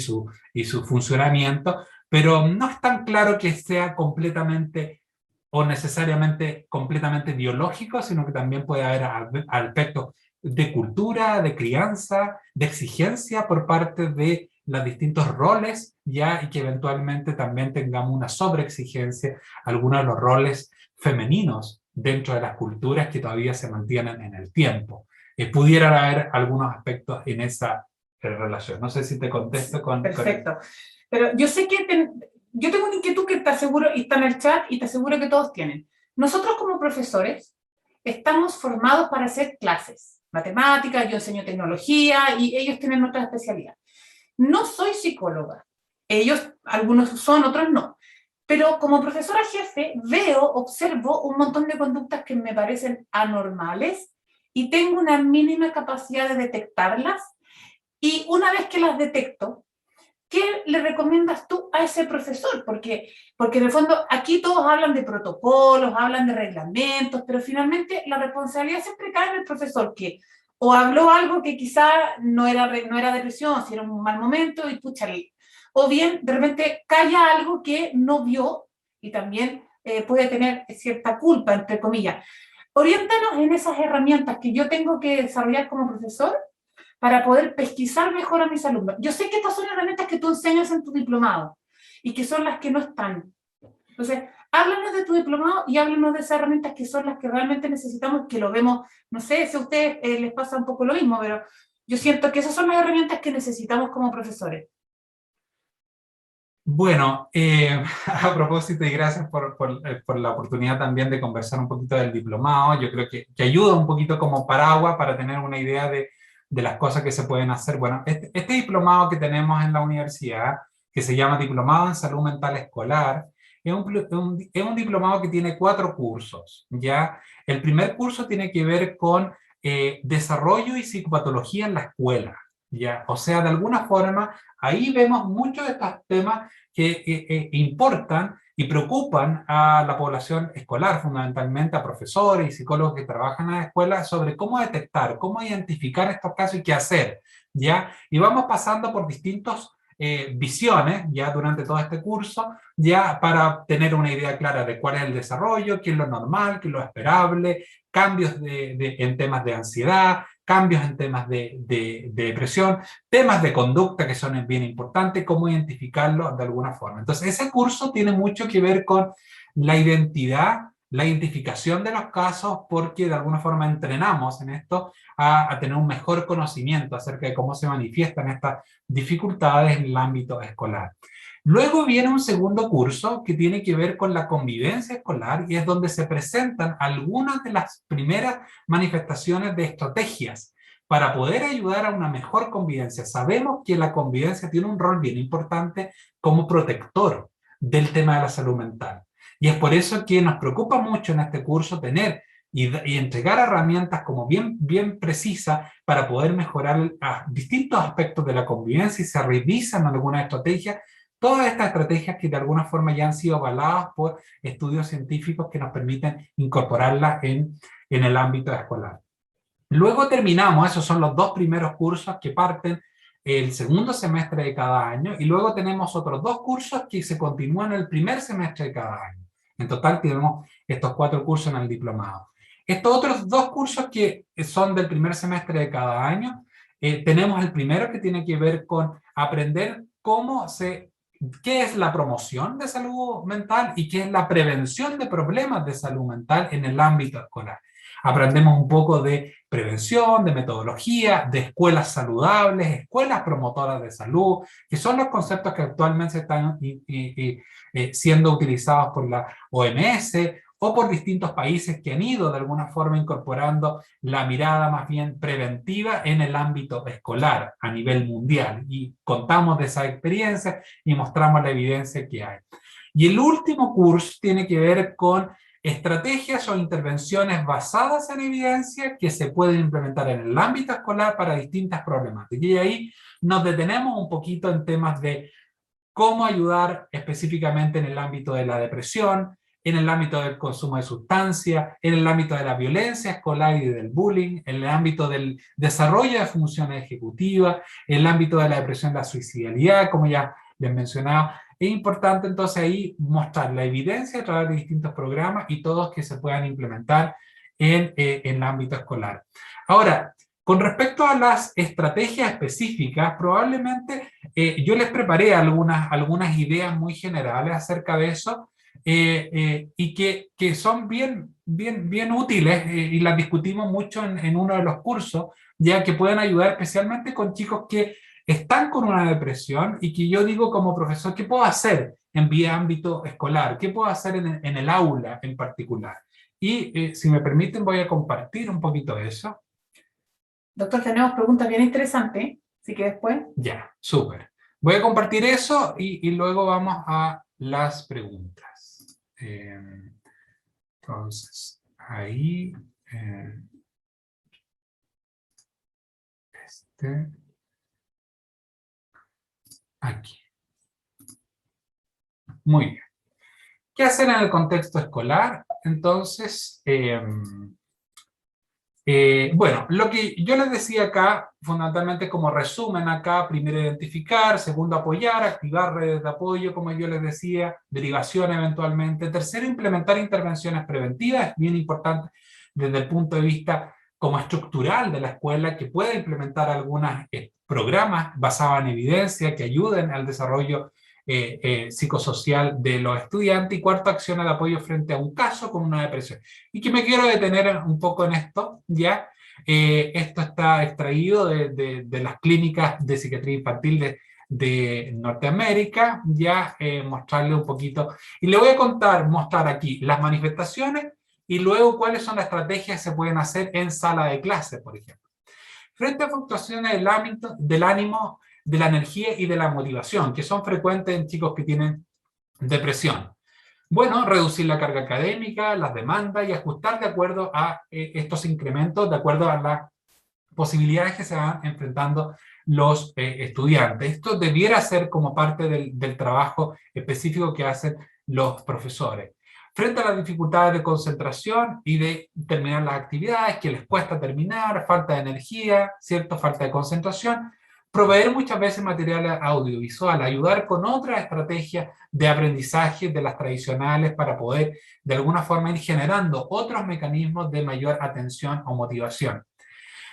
y su funcionamiento, pero no es tan claro que sea completamente o necesariamente completamente biológico, sino que también puede haber aspectos de cultura, de crianza, de exigencia por parte de los distintos roles, ya, y que eventualmente también tengamos una sobreexigencia, algunos de los roles femeninos dentro de las culturas que todavía se mantienen en el tiempo. Pudieran haber algunos aspectos en esa relación. No sé si te contesto con... Perfecto. Pero yo sé que yo tengo una inquietud que te aseguro, y está en el chat, y te aseguro que todos tienen. Nosotros como profesores estamos formados para hacer clases. Matemáticas, yo enseño tecnología, y ellos tienen otra especialidad. No soy psicóloga. Ellos, algunos son, otros no. Pero como profesora jefe, observo un montón de conductas que me parecen anormales y tengo una mínima capacidad de detectarlas. Y una vez que las detecto, ¿qué le recomiendas tú a ese profesor? Porque en el fondo aquí todos hablan de protocolos, hablan de reglamentos, pero finalmente la responsabilidad siempre cae en el profesor, que o habló algo que quizá no era depresión, si era un mal momento, y pucha, o bien de repente calla algo que no vio y también puede tener cierta culpa, entre comillas. Oriéntanos en esas herramientas que yo tengo que desarrollar como profesor para poder pesquisar mejor a mis alumnos. Yo sé que estas son herramientas que tú enseñas en tu diplomado y que son las que no están. Entonces, háblanos de tu diplomado y háblanos de esas herramientas que son las que realmente necesitamos, que lo vemos, no sé si a ustedes les pasa un poco lo mismo, pero yo siento que esas son las herramientas que necesitamos como profesores. Bueno, a propósito y gracias por la oportunidad también de conversar un poquito del diplomado. Yo creo que ayuda un poquito como paraguas para tener una idea de las cosas que se pueden hacer. Bueno, este diplomado que tenemos en la universidad, que se llama Diplomado en Salud Mental Escolar, es un diplomado que tiene 4 cursos, ¿ya? El primer curso tiene que ver con desarrollo y psicopatología en la escuela, ¿ya? O sea, de alguna forma, ahí vemos muchos de estos temas que importan y preocupan a la población escolar, fundamentalmente a profesores y psicólogos que trabajan en la escuela, sobre cómo detectar, cómo identificar estos casos y qué hacer, ¿ya? Y vamos pasando por distintas visiones, ya durante todo este curso, ya para tener una idea clara de cuál es el desarrollo, qué es lo normal, qué es lo esperable, cambios en temas de ansiedad, cambios en temas de depresión, temas de conducta que son bien importantes, cómo identificarlos de alguna forma. Entonces, ese curso tiene mucho que ver con la identidad la identificación de los casos, porque de alguna forma entrenamos en esto a tener un mejor conocimiento acerca de cómo se manifiestan estas dificultades en el ámbito escolar. Luego viene un segundo curso que tiene que ver con la convivencia escolar, y es donde se presentan algunas de las primeras manifestaciones de estrategias para poder ayudar a una mejor convivencia. Sabemos que la convivencia tiene un rol bien importante como protector del tema de la salud mental. Y es por eso que nos preocupa mucho en este curso tener y entregar herramientas como bien precisas para poder mejorar distintos aspectos de la convivencia, y se revisan algunas estrategias, todas estas estrategias que de alguna forma ya han sido avaladas por estudios científicos que nos permiten incorporarlas en el ámbito escolar. Luego terminamos, esos son los dos primeros cursos que parten el segundo semestre de cada año, y luego tenemos otros dos cursos que se continúan el primer semestre de cada año. En total tenemos estos 4 cursos en el diplomado. Estos otros 2 cursos que son del primer semestre de cada año, tenemos el primero que tiene que ver con aprender qué es la promoción de salud mental y qué es la prevención de problemas de salud mental en el ámbito escolar. Aprendemos un poco de prevención, de metodología, de escuelas saludables, escuelas promotoras de salud, que son los conceptos que actualmente están siendo utilizados por la OMS o por distintos países que han ido de alguna forma incorporando la mirada más bien preventiva en el ámbito escolar a nivel mundial. Y contamos de esa experiencia y mostramos la evidencia que hay. Y el último curso tiene que ver con estrategias o intervenciones basadas en evidencia que se pueden implementar en el ámbito escolar para distintas problemáticas. Y ahí nos detenemos un poquito en temas de cómo ayudar específicamente en el ámbito de la depresión, en el ámbito del consumo de sustancias, en el ámbito de la violencia escolar y del bullying, en el ámbito del desarrollo de funciones ejecutivas, en el ámbito de la depresión y la suicidalidad, como ya les mencionaba. Es importante entonces ahí mostrar la evidencia a través de distintos programas y todos que se puedan implementar en el ámbito escolar. Ahora, con respecto a las estrategias específicas, probablemente yo les preparé algunas ideas muy generales acerca de eso, y que son bien útiles, y las discutimos mucho en uno de los cursos, ya que pueden ayudar especialmente con chicos que están con una depresión y que yo digo como profesor, ¿qué puedo hacer en mi ámbito escolar? ¿Qué puedo hacer en el aula en particular? Y si me permiten voy a compartir un poquito de eso. Doctor, tenemos preguntas bien interesantes, así que después. Ya, súper. Voy a compartir eso y luego vamos a las preguntas. Entonces, ahí... aquí. Muy bien. ¿Qué hacer en el contexto escolar? Entonces, bueno, lo que yo les decía acá, fundamentalmente como resumen acá, primero identificar, segundo apoyar, activar redes de apoyo, como yo les decía, derivación eventualmente, tercero implementar intervenciones preventivas, es bien importante desde el punto de vista como estructural de la escuela, que pueda implementar algunos programas basados en evidencia que ayuden al desarrollo psicosocial de los estudiantes, y cuarto, acción de apoyo frente a un caso con una depresión. Y que me quiero detener un poco en esto, ¿ya? Esto está extraído de las clínicas de psiquiatría infantil de Norteamérica, ya mostrarle un poquito. Y le voy a mostrar aquí las manifestaciones y luego cuáles son las estrategias que se pueden hacer en sala de clase, por ejemplo. Frente a fluctuaciones del ánimo, de la energía y de la motivación, que son frecuentes en chicos que tienen depresión. Bueno, reducir la carga académica, las demandas y ajustar de acuerdo a estos incrementos, de acuerdo a las posibilidades que se van enfrentando los estudiantes. Esto debiera ser como parte del trabajo específico que hacen los profesores. Frente a las dificultades de concentración y de terminar las actividades, que les cuesta terminar, falta de energía, ¿cierto? Falta de concentración, proveer muchas veces material audiovisual, ayudar con otras estrategias de aprendizaje de las tradicionales para poder de alguna forma ir generando otros mecanismos de mayor atención o motivación.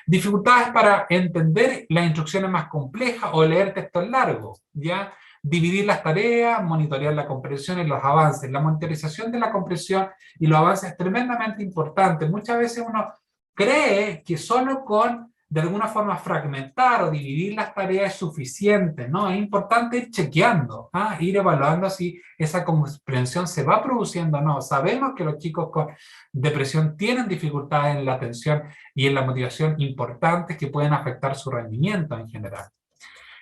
Dificultades para entender las instrucciones más complejas o leer textos largos, ¿ya? Dividir las tareas, monitorear la comprensión y los avances. La monitorización de la comprensión y los avances es tremendamente importante. Muchas veces uno cree que solo con, de alguna forma, fragmentar o dividir las tareas es suficiente, ¿no? Es importante ir chequeando, ir evaluando si esa comprensión se va produciendo o no. Sabemos que los chicos con depresión tienen dificultades en la atención y en la motivación importantes que pueden afectar su rendimiento en general.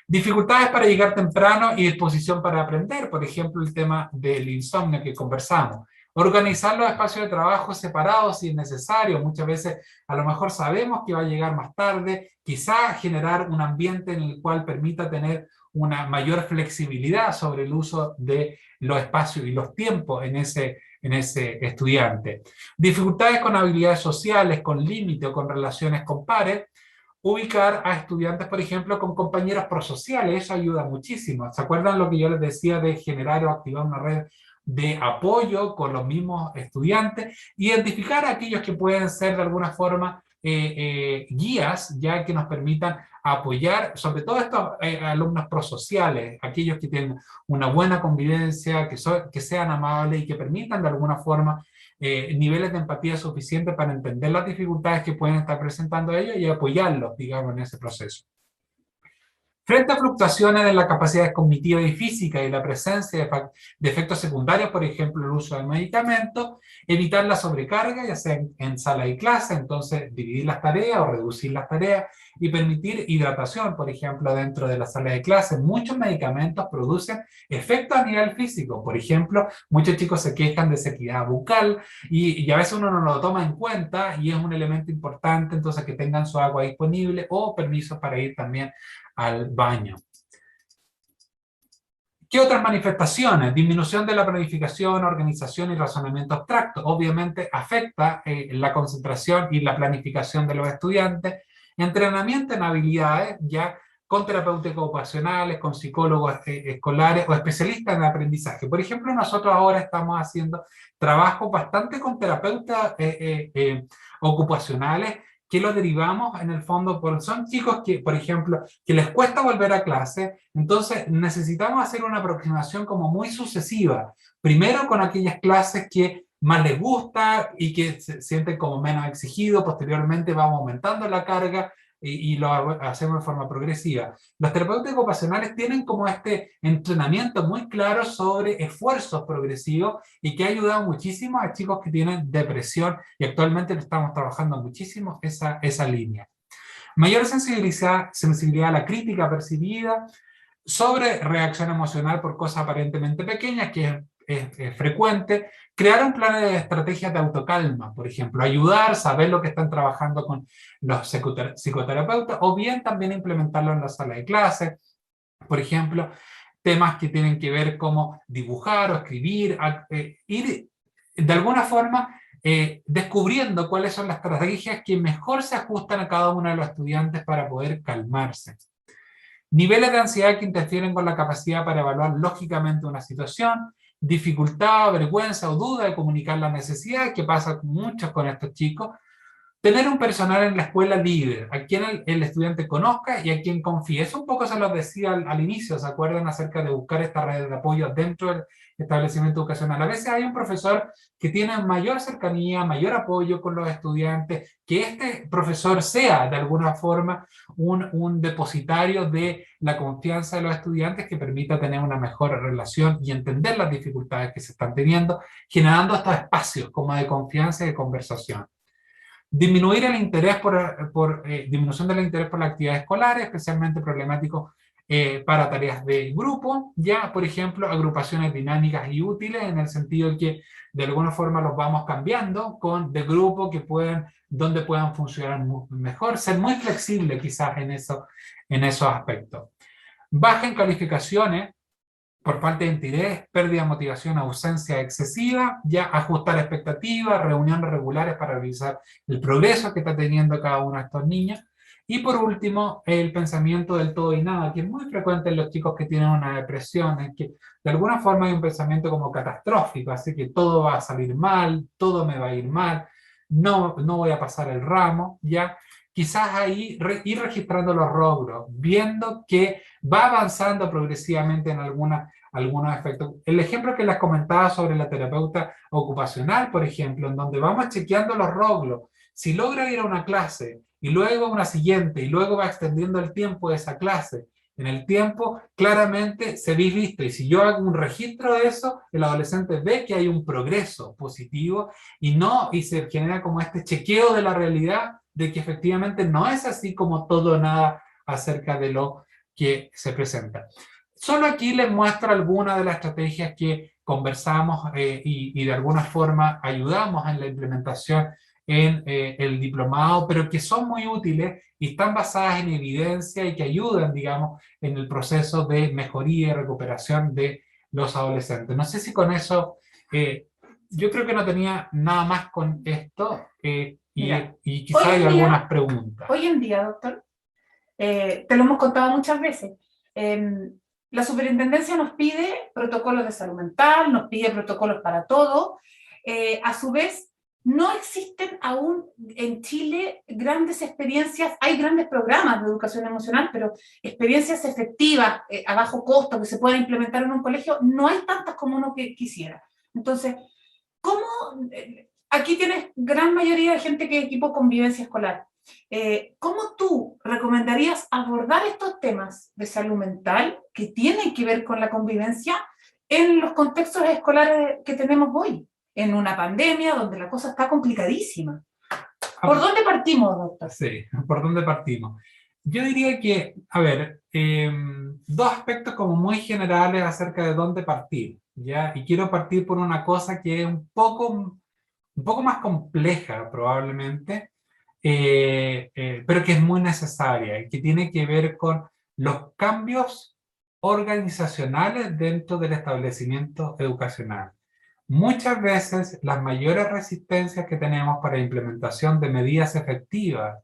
Dificultades para llegar temprano y disposición para aprender, por ejemplo, el tema del insomnio que conversamos. Organizar los espacios de trabajo separados si es necesario. Muchas veces a lo mejor sabemos que va a llegar más tarde, quizá generar un ambiente en el cual permita tener una mayor flexibilidad sobre el uso de los espacios y los tiempos en ese estudiante. Dificultades con habilidades sociales, con límite o con relaciones con pares. Ubicar a estudiantes, por ejemplo, con compañeros prosociales, eso ayuda muchísimo. ¿Se acuerdan lo que yo les decía de generar o activar una red de apoyo con los mismos estudiantes? Identificar a aquellos que pueden ser de alguna forma guías, ya que nos permitan apoyar, sobre todo estos alumnos prosociales, aquellos que tienen una buena convivencia, que sean amables y que permitan de alguna forma niveles de empatía suficientes para entender las dificultades que pueden estar presentando ellos y apoyarlos, digamos, en ese proceso. Frente a fluctuaciones en las capacidades cognitivas y físicas y la presencia de efectos secundarios, por ejemplo, el uso de medicamentos, evitar la sobrecarga, ya sea en sala y clase, entonces dividir las tareas o reducir las tareas y permitir hidratación, por ejemplo, dentro de la sala de clase. Muchos medicamentos producen efectos a nivel físico, por ejemplo, muchos chicos se quejan de sequedad bucal y a veces uno no lo toma en cuenta y es un elemento importante, entonces que tengan su agua disponible o permisos para ir también al baño. ¿Qué otras manifestaciones? Disminución de la planificación, organización y razonamiento abstracto. Obviamente afecta la concentración y la planificación de los estudiantes. Entrenamiento en habilidades, ya con terapeutas ocupacionales, con psicólogos escolares o especialistas en aprendizaje. Por ejemplo, nosotros ahora estamos haciendo trabajo bastante con terapeutas ocupacionales que lo derivamos en el fondo, son chicos que, por ejemplo, que les cuesta volver a clase, entonces necesitamos hacer una aproximación como muy sucesiva, primero con aquellas clases que más les gusta y que se sienten como menos exigidos, posteriormente vamos aumentando la carga y lo hacemos de forma progresiva. Los terapeutas ocupacionales tienen como este entrenamiento muy claro sobre esfuerzos progresivos y que ha ayudado muchísimo a chicos que tienen depresión y actualmente estamos trabajando muchísimo esa línea. Mayor sensibilidad a la crítica percibida, sobre reacción emocional por cosas aparentemente pequeñas, que es frecuente. Crear un plan de estrategias de autocalma, por ejemplo, ayudar, saber lo que están trabajando con los psicoterapeutas, o bien también implementarlo en la sala de clase, por ejemplo, temas que tienen que ver como dibujar o escribir, ir de alguna forma descubriendo cuáles son las estrategias que mejor se ajustan a cada uno de los estudiantes para poder calmarse. Niveles de ansiedad que interfieren con la capacidad para evaluar lógicamente una situación, dificultad, vergüenza o duda de comunicar la necesidad, que pasa mucho con estos chicos. Tener un personal en la escuela líder, a quien el estudiante conozca y a quien confíe. Eso un poco se los decía al inicio, ¿se acuerdan? Acerca de buscar esta red de apoyo dentro del establecimiento educacional. A veces hay un profesor que tiene mayor cercanía, mayor apoyo con los estudiantes, que este profesor sea de alguna forma un depositario de la confianza de los estudiantes que permita tener una mejor relación y entender las dificultades que se están teniendo, generando estos espacios como de confianza y de conversación. Disminuir el interés disminución del interés por la actividad escolar, especialmente problemático para tareas de grupo, ya, por ejemplo, agrupaciones dinámicas y útiles, en el sentido de que de alguna forma los vamos cambiando de grupo donde puedan funcionar mejor, ser muy flexible quizás en esos aspectos. Baja en calificaciones, por falta de interés, pérdida de motivación, ausencia excesiva, ya ajustar expectativas, reuniones regulares para revisar el progreso que está teniendo cada uno de estos niños. Y por último, el pensamiento del todo y nada, que es muy frecuente en los chicos que tienen una depresión, es que de alguna forma hay un pensamiento como catastrófico, así que todo va a salir mal, todo me va a ir mal, no voy a pasar el ramo, ya. quizás ahí ir registrando los logros, viendo que va avanzando progresivamente en algunos aspectos. El ejemplo que les comentaba sobre la terapeuta ocupacional, por ejemplo, en donde vamos chequeando los logros, si logra ir a una clase y luego a una siguiente y luego va extendiendo el tiempo de esa clase, en el tiempo claramente se ve visto, y si yo hago un registro de eso, el adolescente ve que hay un progreso positivo y se genera como este chequeo de la realidad de que efectivamente no es así como todo o nada acerca de lo que se presenta. Solo aquí les muestro algunas de las estrategias que conversamos y de alguna forma ayudamos en la implementación en el diplomado, pero que son muy útiles y están basadas en evidencia y que ayudan, digamos, en el proceso de mejoría y recuperación de los adolescentes. No sé si con eso, yo creo que no tenía nada más con esto y quizá hay algunas preguntas. Hoy en día, doctor, te lo hemos contado muchas veces, la superintendencia nos pide protocolos de salud mental, nos pide protocolos para todo, a su vez no existen aún en Chile grandes experiencias, hay grandes programas de educación emocional, pero experiencias efectivas a bajo costo que se puedan implementar en un colegio, no hay tantas como uno que quisiera. Entonces, ¿cómo? Aquí tienes gran mayoría de gente que equipó convivencia escolar. ¿Cómo tú recomendarías abordar estos temas de salud mental que tienen que ver con la convivencia en los contextos escolares que tenemos hoy? En una pandemia donde la cosa está complicadísima. ¿Por dónde partimos, doctor? Sí, ¿por dónde partimos? Yo diría que, a ver, dos aspectos como muy generales acerca de dónde partir, ¿ya? Y quiero partir por una cosa que es un poco más compleja probablemente, pero que es muy necesaria y que tiene que ver con los cambios organizacionales dentro del establecimiento educacional. Muchas veces las mayores resistencias que tenemos para la implementación de medidas efectivas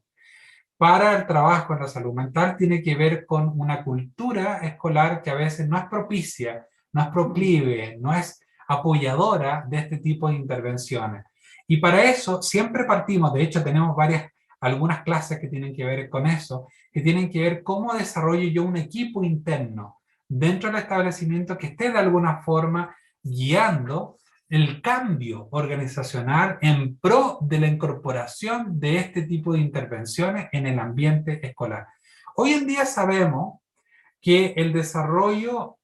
para el trabajo en la salud mental tiene que ver con una cultura escolar que a veces no es propicia, no es proclive, no es apoyadora de este tipo de intervenciones. Y para eso siempre partimos, de hecho tenemos algunas clases que tienen que ver con eso, que tienen que ver cómo desarrollo yo un equipo interno dentro del establecimiento que esté de alguna forma guiando el cambio organizacional en pro de la incorporación de este tipo de intervenciones en el ambiente escolar. Hoy en día sabemos que el desarrollo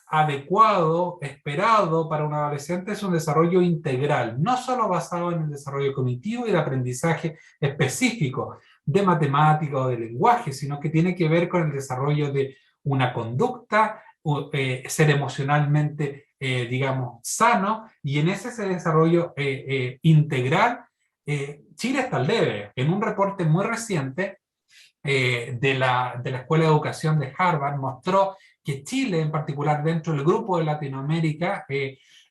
adecuado, esperado para un adolescente es un desarrollo integral, no solo basado en el desarrollo cognitivo y de aprendizaje específico de matemática o de lenguaje, sino que tiene que ver con el desarrollo de una conducta, ser emocionalmente, digamos, sano, y en ese desarrollo integral, Chile está al debe. En un reporte muy reciente de la Escuela de Educación de Harvard mostró que Chile, en particular dentro del grupo de Latinoamérica,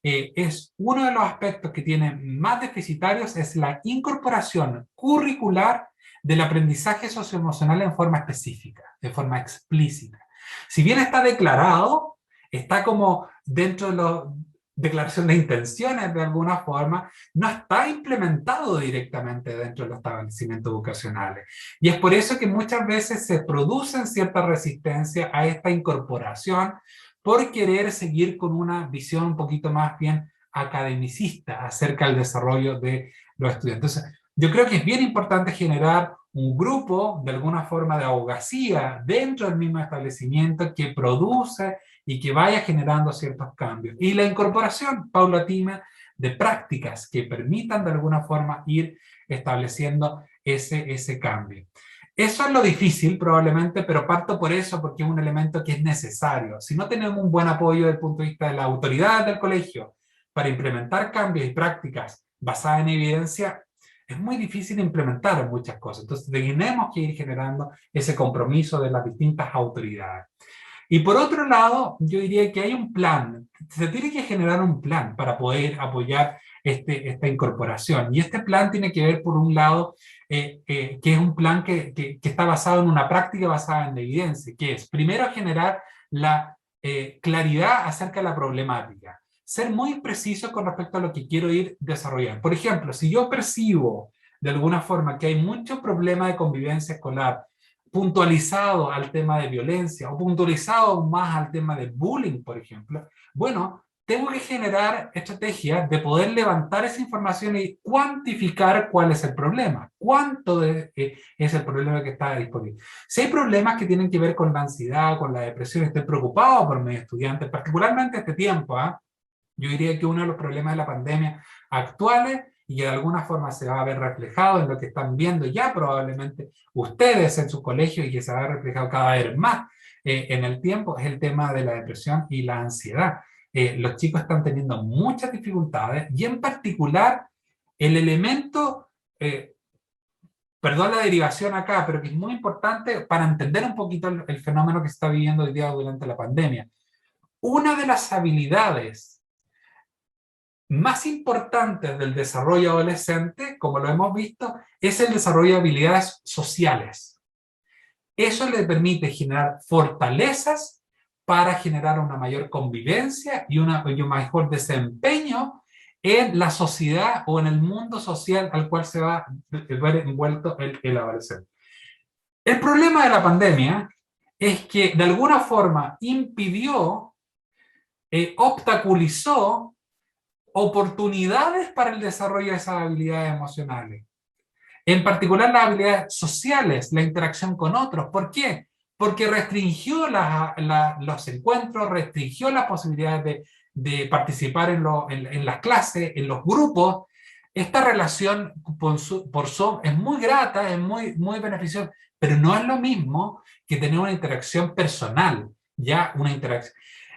es uno de los aspectos que tiene más deficitarios, es la incorporación curricular del aprendizaje socioemocional en forma específica, de forma explícita. Si bien está declarado, está como dentro de la declaración de intenciones de alguna forma, no está implementado directamente dentro de los establecimientos educacionales. Y es por eso que muchas veces se producen cierta resistencia a esta incorporación por querer seguir con una visión un poquito más bien academicista acerca del desarrollo de los estudiantes. Entonces, yo creo que es bien importante generar un grupo, de alguna forma, de abogacía dentro del mismo establecimiento que produce y que vaya generando ciertos cambios. Y la incorporación paulatina de prácticas que permitan de alguna forma ir estableciendo ese cambio. Eso es lo difícil probablemente, pero parto por eso porque es un elemento que es necesario. Si no tenemos un buen apoyo desde el punto de vista de la autoridad del colegio para implementar cambios y prácticas basadas en evidencia, es muy difícil implementar muchas cosas. Entonces tenemos que ir generando ese compromiso de las distintas autoridades. Y por otro lado, yo diría que hay un plan, se tiene que generar un plan para poder apoyar esta incorporación. Y este plan tiene que ver, por un lado, que es un plan que está basado en una práctica basada en la evidencia, que es, primero, generar la claridad acerca de la problemática. Ser muy preciso con respecto a lo que quiero ir desarrollando. Por ejemplo, si yo percibo de alguna forma que hay muchos problemas de convivencia escolar puntualizado al tema de violencia o puntualizado más al tema de bullying, por ejemplo, bueno, tengo que generar estrategias de poder levantar esa información y cuantificar cuál es el problema, es el problema que está disponible. Si hay problemas que tienen que ver con la ansiedad, con la depresión, estoy preocupado por mis estudiantes, particularmente este tiempo, yo diría que uno de los problemas de la pandemia actuales y que de alguna forma se va a ver reflejado en lo que están viendo ya probablemente ustedes en sus colegios y que se va a ver reflejado cada vez más en el tiempo, es el tema de la depresión y la ansiedad. Los chicos están teniendo muchas dificultades y en particular el elemento, perdón la derivación acá, pero que es muy importante para entender un poquito el fenómeno que se está viviendo hoy día durante la pandemia. Una de las habilidades más importantes del desarrollo adolescente, como lo hemos visto, es el desarrollo de habilidades sociales. Eso le permite generar fortalezas para generar una mayor convivencia y un mejor desempeño en la sociedad o en el mundo social al cual se va a ver envuelto el adolescente. El problema de la pandemia es que de alguna forma impidió, obstaculizó oportunidades para el desarrollo de esas habilidades emocionales. En particular las habilidades sociales, la interacción con otros. ¿Por qué? Porque restringió los encuentros, restringió las posibilidades de participar en las clases, en los grupos. Esta relación por Zoom es muy grata, es muy beneficiosa, pero no es lo mismo que tener una interacción personal, ya una interacción.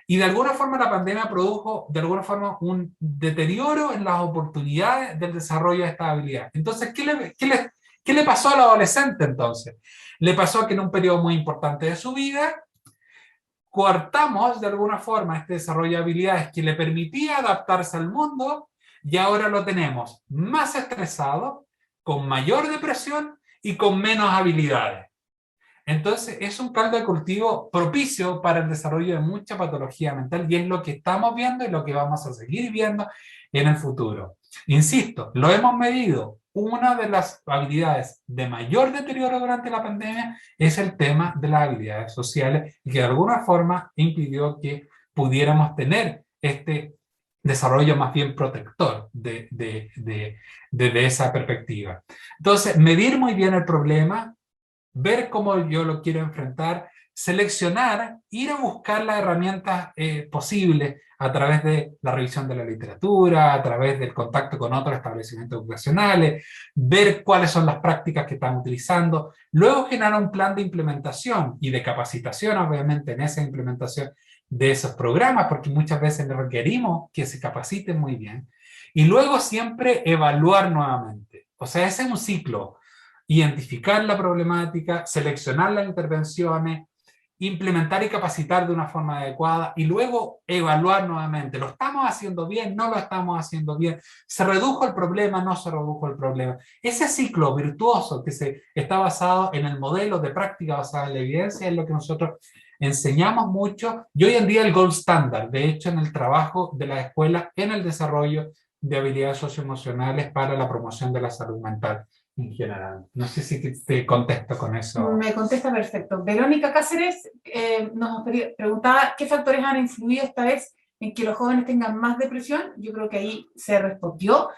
Y de alguna forma la pandemia produjo, de alguna forma, un deterioro en las oportunidades del desarrollo de esta habilidad. Entonces, ¿qué le pasó al adolescente entonces? Le pasó que en un periodo muy importante de su vida, coartamos de alguna forma este desarrollo de habilidades que le permitía adaptarse al mundo y ahora lo tenemos más estresado, con mayor depresión y con menos habilidades. Entonces es un caldo de cultivo propicio para el desarrollo de mucha patología mental y es lo que estamos viendo y lo que vamos a seguir viendo en el futuro. Insisto, lo hemos medido. Una de las habilidades de mayor deterioro durante la pandemia es el tema de las habilidades sociales y que de alguna forma impidió que pudiéramos tener este desarrollo más bien protector desde esa perspectiva. Entonces, medir muy bien el problema, ver cómo yo lo quiero enfrentar, seleccionar, ir a buscar las herramientas posibles a través de la revisión de la literatura, a través del contacto con otros establecimientos educacionales, ver cuáles son las prácticas que están utilizando, luego generar un plan de implementación y de capacitación, obviamente, en esa implementación de esos programas, porque muchas veces requerimos que se capaciten muy bien, y luego siempre evaluar nuevamente. O sea, ese es un ciclo. Identificar la problemática, seleccionar las intervenciones, implementar y capacitar de una forma adecuada y luego evaluar nuevamente. ¿Lo estamos haciendo bien? ¿No lo estamos haciendo bien? ¿Se redujo el problema? ¿No se redujo el problema? Ese ciclo virtuoso que está basado en el modelo de práctica basada en la evidencia es lo que nosotros enseñamos mucho y hoy en día el gold standard, de hecho, en el trabajo de las escuelas en el desarrollo de habilidades socioemocionales para la promoción de la salud mental en general. No sé si te contesto con eso. Me contesta perfecto. Verónica Cáceres nos preguntaba qué factores han influido esta vez en que los jóvenes tengan más depresión. Yo creo que ahí se respondió.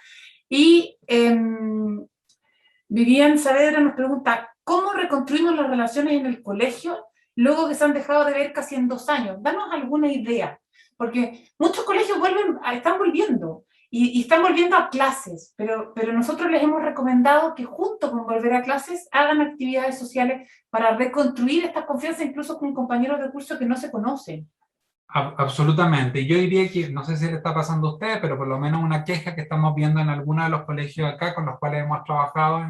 Y Vivian Saavedra nos pregunta, ¿cómo reconstruimos las relaciones en el colegio luego que se han dejado de ver casi en 2 años? Danos alguna idea, porque muchos colegios están volviendo. Y están volviendo a clases, pero nosotros les hemos recomendado que junto con volver a clases hagan actividades sociales para reconstruir esta confianza incluso con compañeros de curso que no se conocen. Absolutamente. Yo diría que, no sé si le está pasando a usted, pero por lo menos una queja que estamos viendo en algunos de los colegios acá con los cuales hemos trabajado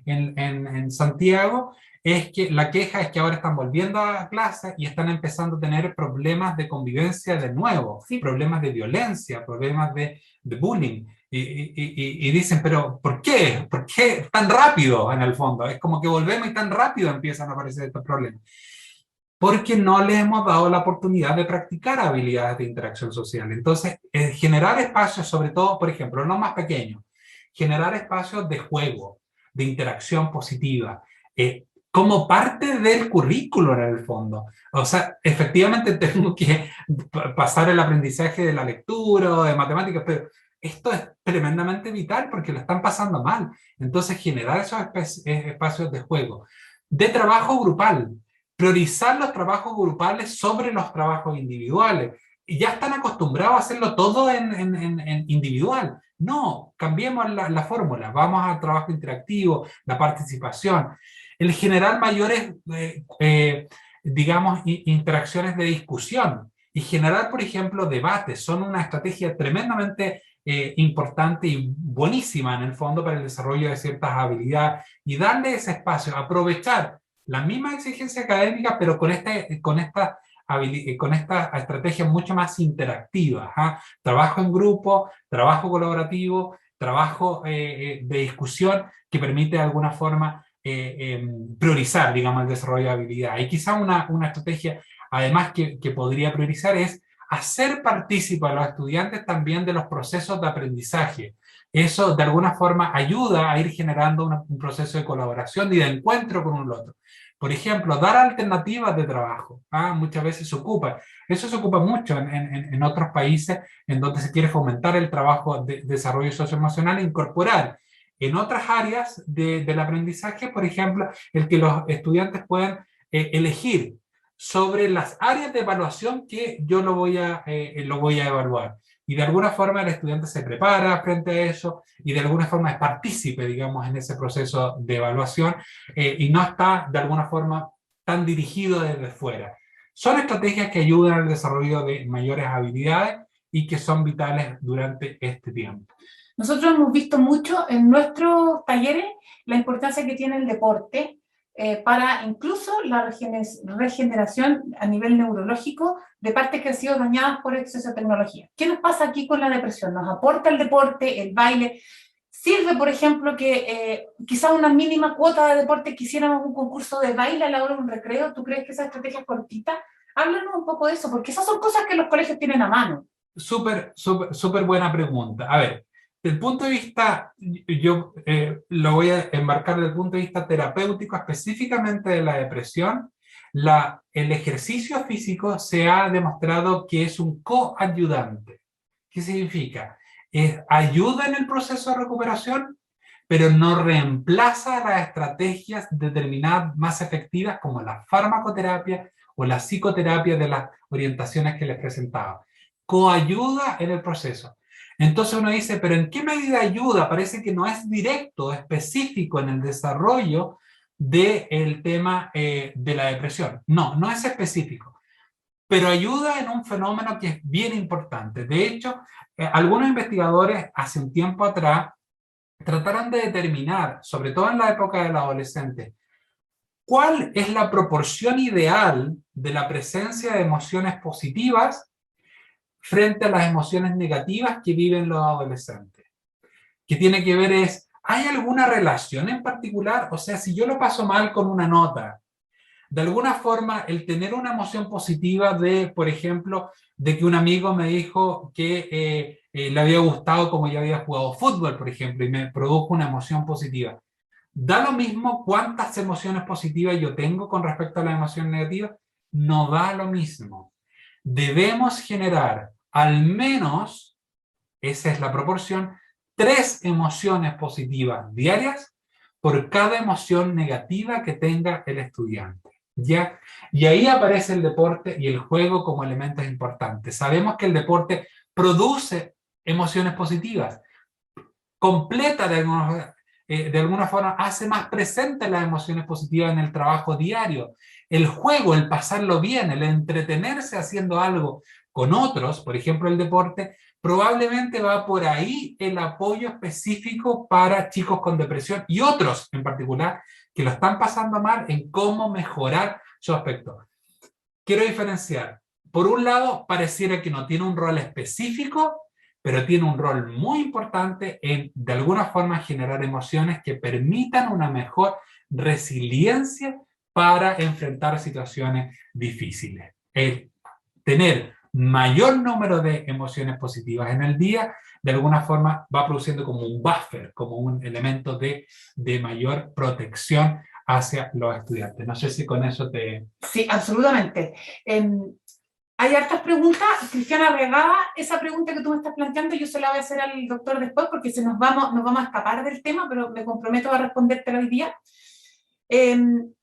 en Santiago, es que la queja es que ahora están volviendo a clases y están empezando a tener problemas de convivencia de nuevo, sí. Problemas de violencia, problemas de bullying. Y dicen, pero ¿por qué? ¿Por qué tan rápido en el fondo? Es como que volvemos y tan rápido empiezan a aparecer estos problemas. Porque no les hemos dado la oportunidad de practicar habilidades de interacción social. Entonces, generar espacios, sobre todo, por ejemplo, los más pequeños, generar espacios de juego, de interacción positiva, como parte del currículo en el fondo. O sea, efectivamente tengo que pasar el aprendizaje de la lectura o de matemáticas, pero esto es tremendamente vital porque lo están pasando mal. Entonces, generar esos espacios de juego, de trabajo grupal, priorizar los trabajos grupales sobre los trabajos individuales. Y ya están acostumbrados a hacerlo todo en individual. No, cambiemos la fórmula, vamos al trabajo interactivo, la participación, el generar mayores, digamos, interacciones de discusión y generar, por ejemplo, debates, son una estrategia tremendamente importante y buenísima en el fondo para el desarrollo de ciertas habilidades y darle ese espacio, aprovechar la misma exigencia académica, pero con esta estrategia mucho más interactiva. Trabajo en grupo, trabajo colaborativo, trabajo de discusión que permite de alguna forma priorizar, digamos, el desarrollo de habilidades. Y quizá una estrategia, además, que podría priorizar es hacer partícipe a los estudiantes también de los procesos de aprendizaje. Eso, de alguna forma, ayuda a ir generando un proceso de colaboración y de encuentro con un otro. Por ejemplo, dar alternativas de trabajo. Muchas veces se ocupa. Eso se ocupa mucho en otros países en donde se quiere fomentar el trabajo de desarrollo socioemocional e incorporar en otras áreas del aprendizaje, por ejemplo, el que los estudiantes puedan elegir sobre las áreas de evaluación que yo lo voy a evaluar. Y de alguna forma el estudiante se prepara frente a eso y de alguna forma es partícipe, digamos, en ese proceso de evaluación y no está de alguna forma tan dirigido desde fuera. Son estrategias que ayudan al desarrollo de mayores habilidades y que son vitales durante este tiempo. Nosotros hemos visto mucho en nuestros talleres la importancia que tiene el deporte para incluso la regeneración a nivel neurológico de partes que han sido dañadas por exceso de tecnología. ¿Qué nos pasa aquí con la depresión? ¿Nos aporta el deporte, el baile? ¿Sirve, por ejemplo, que quizás una mínima cuota de deporte quisiéramos un concurso de baile a la hora de un recreo? ¿Tú crees que esa estrategia es cortita? Háblanos un poco de eso, porque esas son cosas que los colegios tienen a mano. Súper buena pregunta. A ver, desde el punto de vista, yo lo voy a enmarcar desde el punto de vista terapéutico, específicamente de la depresión. El ejercicio físico se ha demostrado que es un coayudante. ¿Qué significa? Ayuda en el proceso de recuperación, pero no reemplaza las estrategias determinadas más efectivas como la farmacoterapia o la psicoterapia de las orientaciones que les presentaba. Coayuda en el proceso. Entonces uno dice, ¿pero en qué medida ayuda? Parece que no es directo, específico en el desarrollo del tema de la depresión. No, no es específico, pero ayuda en un fenómeno que es bien importante. De hecho, algunos investigadores hace un tiempo atrás trataron de determinar, sobre todo en la época del adolescente, cuál es la proporción ideal de la presencia de emociones positivas frente a las emociones negativas que viven los adolescentes. Que tiene que ver es, ¿hay alguna relación en particular? O sea, si yo lo paso mal con una nota, de alguna forma el tener una emoción positiva de, por ejemplo, de que un amigo me dijo que le había gustado como yo había jugado fútbol, por ejemplo, y me produjo una emoción positiva. ¿Da lo mismo cuántas emociones positivas yo tengo con respecto a la emoción negativa? No da lo mismo. Debemos generar al menos, esa es la proporción, 3 emociones positivas diarias por cada emoción negativa que tenga el estudiante. ¿Ya? Y ahí aparece el deporte y el juego como elementos importantes. Sabemos que el deporte produce emociones positivas, completa de alguna forma, hace más presentes las emociones positivas en el trabajo diario. El juego, el pasarlo bien, el entretenerse haciendo algo con otros, por ejemplo el deporte, probablemente va por ahí el apoyo específico para chicos con depresión y otros en particular que lo están pasando mal en cómo mejorar su aspecto. Quiero diferenciar. Por un lado, pareciera que no tiene un rol específico, pero tiene un rol muy importante en, de alguna forma, generar emociones que permitan una mejor resiliencia para enfrentar situaciones difíciles. El tener mayor número de emociones positivas en el día, de alguna forma va produciendo como un buffer, como un elemento de mayor protección hacia los estudiantes. No sé si con eso te... Sí, absolutamente. Hay hartas preguntas. Cristiana Regada, esa pregunta que tú me estás planteando, yo se la voy a hacer al doctor después porque nos vamos a escapar del tema, pero me comprometo a respondértela hoy día. El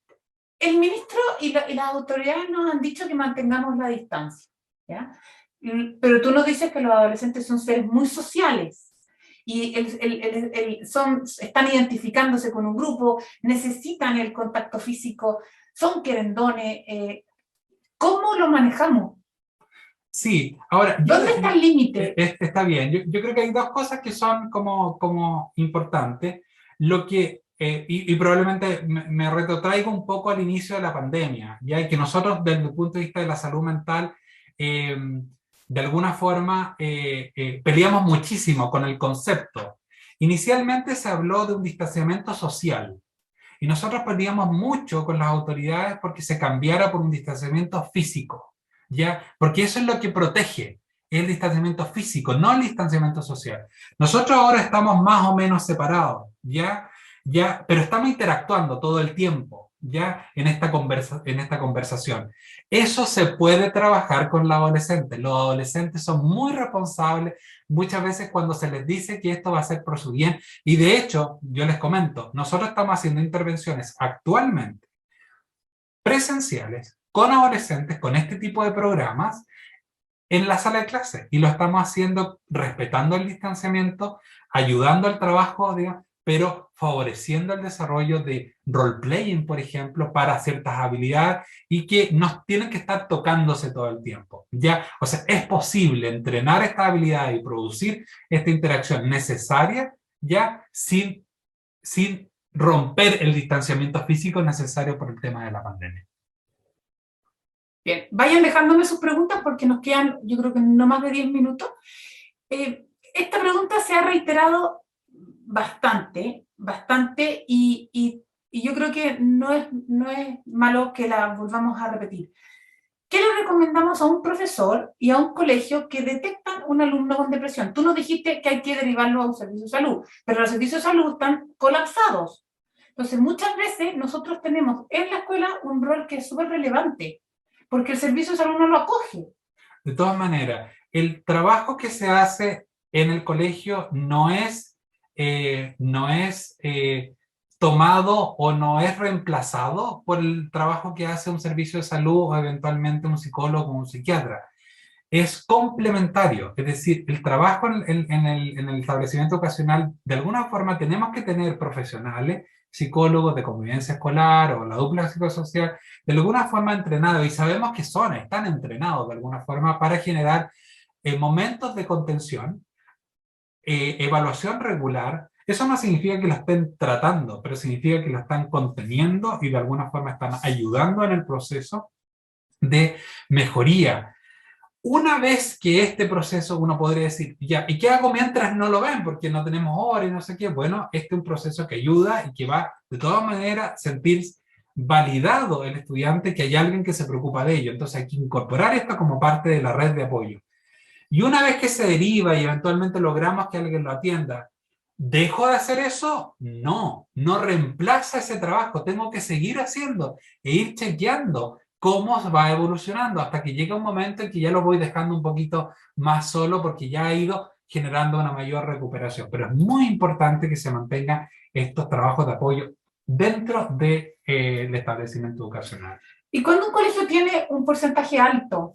ministro y las autoridades nos han dicho que mantengamos la distancia, ¿ya? Pero tú nos dices que los adolescentes son seres muy sociales y están identificándose con un grupo, necesitan el contacto físico, son querendones. ¿Cómo lo manejamos? Sí, ahora... ¿Dónde está el límite? Está bien, yo creo que hay dos cosas que son como importantes. Lo que, y probablemente me retrotraigo un poco al inicio de la pandemia, ya y que nosotros desde el punto de vista de la salud mental, de alguna forma peleamos muchísimo con el concepto. Inicialmente se habló de un distanciamiento social, y nosotros peleamos mucho con las autoridades porque se cambiara por un distanciamiento físico, ¿ya? Porque eso es lo que protege, el distanciamiento físico, no el distanciamiento social. Nosotros ahora estamos más o menos separados, ¿ya? Pero estamos interactuando todo el tiempo, ¿ya? En esta conversación. Eso se puede trabajar con los adolescentes. Los adolescentes son muy responsables muchas veces cuando se les dice que esto va a ser por su bien. Y de hecho, yo les comento, nosotros estamos haciendo intervenciones actualmente presenciales con adolescentes, con este tipo de programas, en la sala de clase. Y lo estamos haciendo respetando el distanciamiento, ayudando al trabajo, digamos, pero favoreciendo el desarrollo de role-playing, por ejemplo, para ciertas habilidades y que no tienen que estar tocándose todo el tiempo, ¿ya? O sea, es posible entrenar estas habilidades y producir esta interacción necesaria, ¿ya? Sin romper el distanciamiento físico necesario por el tema de la pandemia. Bien, vayan dejándome sus preguntas porque nos quedan, yo creo que no más de 10 minutos. Esta pregunta se ha reiterado bastante, y yo creo que no es malo que la volvamos a repetir. ¿Qué le recomendamos a un profesor y a un colegio que detectan un alumno con depresión? Tú nos dijiste que hay que derivarlo a un servicio de salud, pero los servicios de salud están colapsados. Entonces, muchas veces nosotros tenemos en la escuela un rol que es súper relevante, porque el servicio de salud no lo acoge. De todas maneras, el trabajo que se hace en el colegio no es tomado o no es reemplazado por el trabajo que hace un servicio de salud o eventualmente un psicólogo o un psiquiatra. Es complementario, es decir, el trabajo en el establecimiento educacional, de alguna forma tenemos que tener profesionales, psicólogos de convivencia escolar o la dupla psicosocial, de alguna forma entrenados, y sabemos que están entrenados de alguna forma para generar momentos de contención, evaluación regular. Eso no significa que lo estén tratando, pero significa que lo están conteniendo y de alguna forma están ayudando en el proceso de mejoría. Una vez que este proceso uno podría decir, ya, ¿y qué hago mientras no lo ven? Porque no tenemos horas y no sé qué. Bueno, este es un proceso que ayuda y que va de todas maneras sentir validado el estudiante que hay alguien que se preocupa de ello. Entonces hay que incorporar esto como parte de la red de apoyo. Y una vez que se deriva y eventualmente logramos que alguien lo atienda, ¿dejo de hacer eso? No reemplaza ese trabajo. Tengo que seguir haciendo e ir chequeando cómo va evolucionando hasta que llega un momento en que ya lo voy dejando un poquito más solo porque ya ha ido generando una mayor recuperación. Pero es muy importante que se mantengan estos trabajos de apoyo dentro del establecimiento educacional. ¿Y cuando un colegio tiene un porcentaje alto?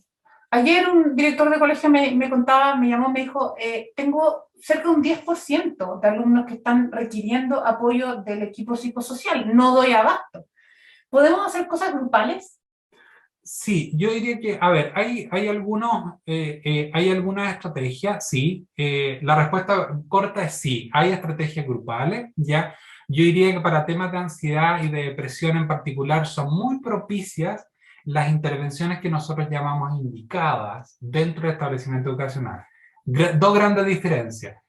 Ayer un director de colegio me contaba, me llamó, me dijo, tengo cerca de un 10% de alumnos que están requiriendo apoyo del equipo psicosocial, no doy abasto. ¿Podemos hacer cosas grupales? Sí, yo diría que, a ver, hay algunas estrategias, sí. La respuesta corta es sí, hay estrategias grupales, ¿ya? Yo diría que para temas de ansiedad y de depresión en particular son muy propicias las intervenciones que nosotros llamamos indicadas dentro del establecimiento educacional. Dos grandes diferencias.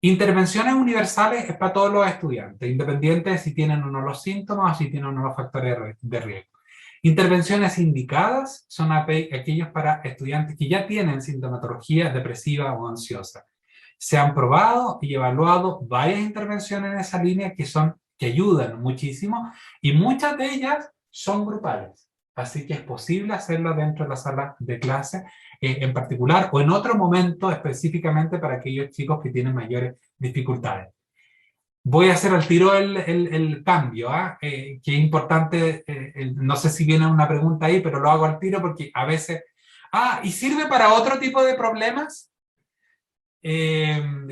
Intervenciones universales es para todos los estudiantes, independiente de si tienen o no los síntomas o si tienen o no los factores de riesgo. Intervenciones indicadas son aquellos para estudiantes que ya tienen sintomatología depresiva o ansiosa. Se han probado y evaluado varias intervenciones en esa línea que ayudan muchísimo, y muchas de ellas son grupales. Así que es posible hacerlo dentro de la sala de clase en particular, o en otro momento específicamente para aquellos chicos que tienen mayores dificultades. Voy a hacer al tiro el cambio, que es importante, no sé si viene una pregunta ahí, pero lo hago al tiro porque a veces... ¿y sirve para otro tipo de problemas?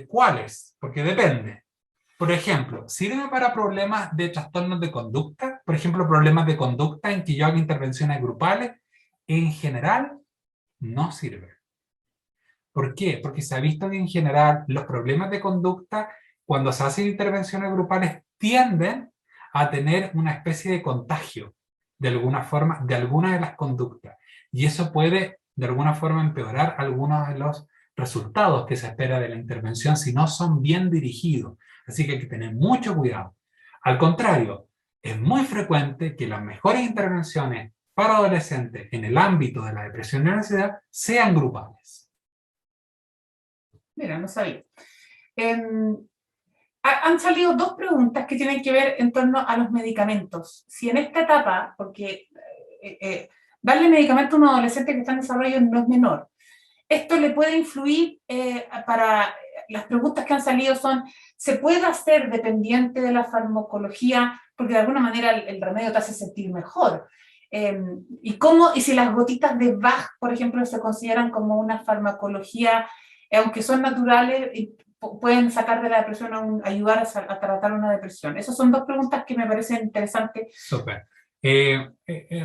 ¿Cuáles? Porque depende. Por ejemplo, ¿sirve para problemas de trastornos de conducta? Por ejemplo, problemas de conducta en que yo hago intervenciones grupales. En general, no sirve. ¿Por qué? Porque se ha visto que en general los problemas de conducta, cuando se hacen intervenciones grupales, tienden a tener una especie de contagio, de alguna forma, de alguna de las conductas. Y eso puede, de alguna forma, empeorar algunos de los resultados que se espera de la intervención si no son bien dirigidos. Así que hay que tener mucho cuidado. Al contrario, es muy frecuente que las mejores intervenciones para adolescentes en el ámbito de la depresión y la ansiedad sean grupales. Mira, no sabía. Han salido dos preguntas que tienen que ver en torno a los medicamentos. Si en esta etapa, porque darle medicamento a un adolescente que está en desarrollo no es menor, esto le puede influir para... Las preguntas que han salido son, ¿se puede hacer dependiente de la farmacología? Porque de alguna manera el remedio te hace sentir mejor. ¿Y si las gotitas de Bach, por ejemplo, se consideran como una farmacología, aunque son naturales, pueden sacar de la depresión, ayudar a tratar una depresión? Esas son dos preguntas que me parecen interesantes. Súper.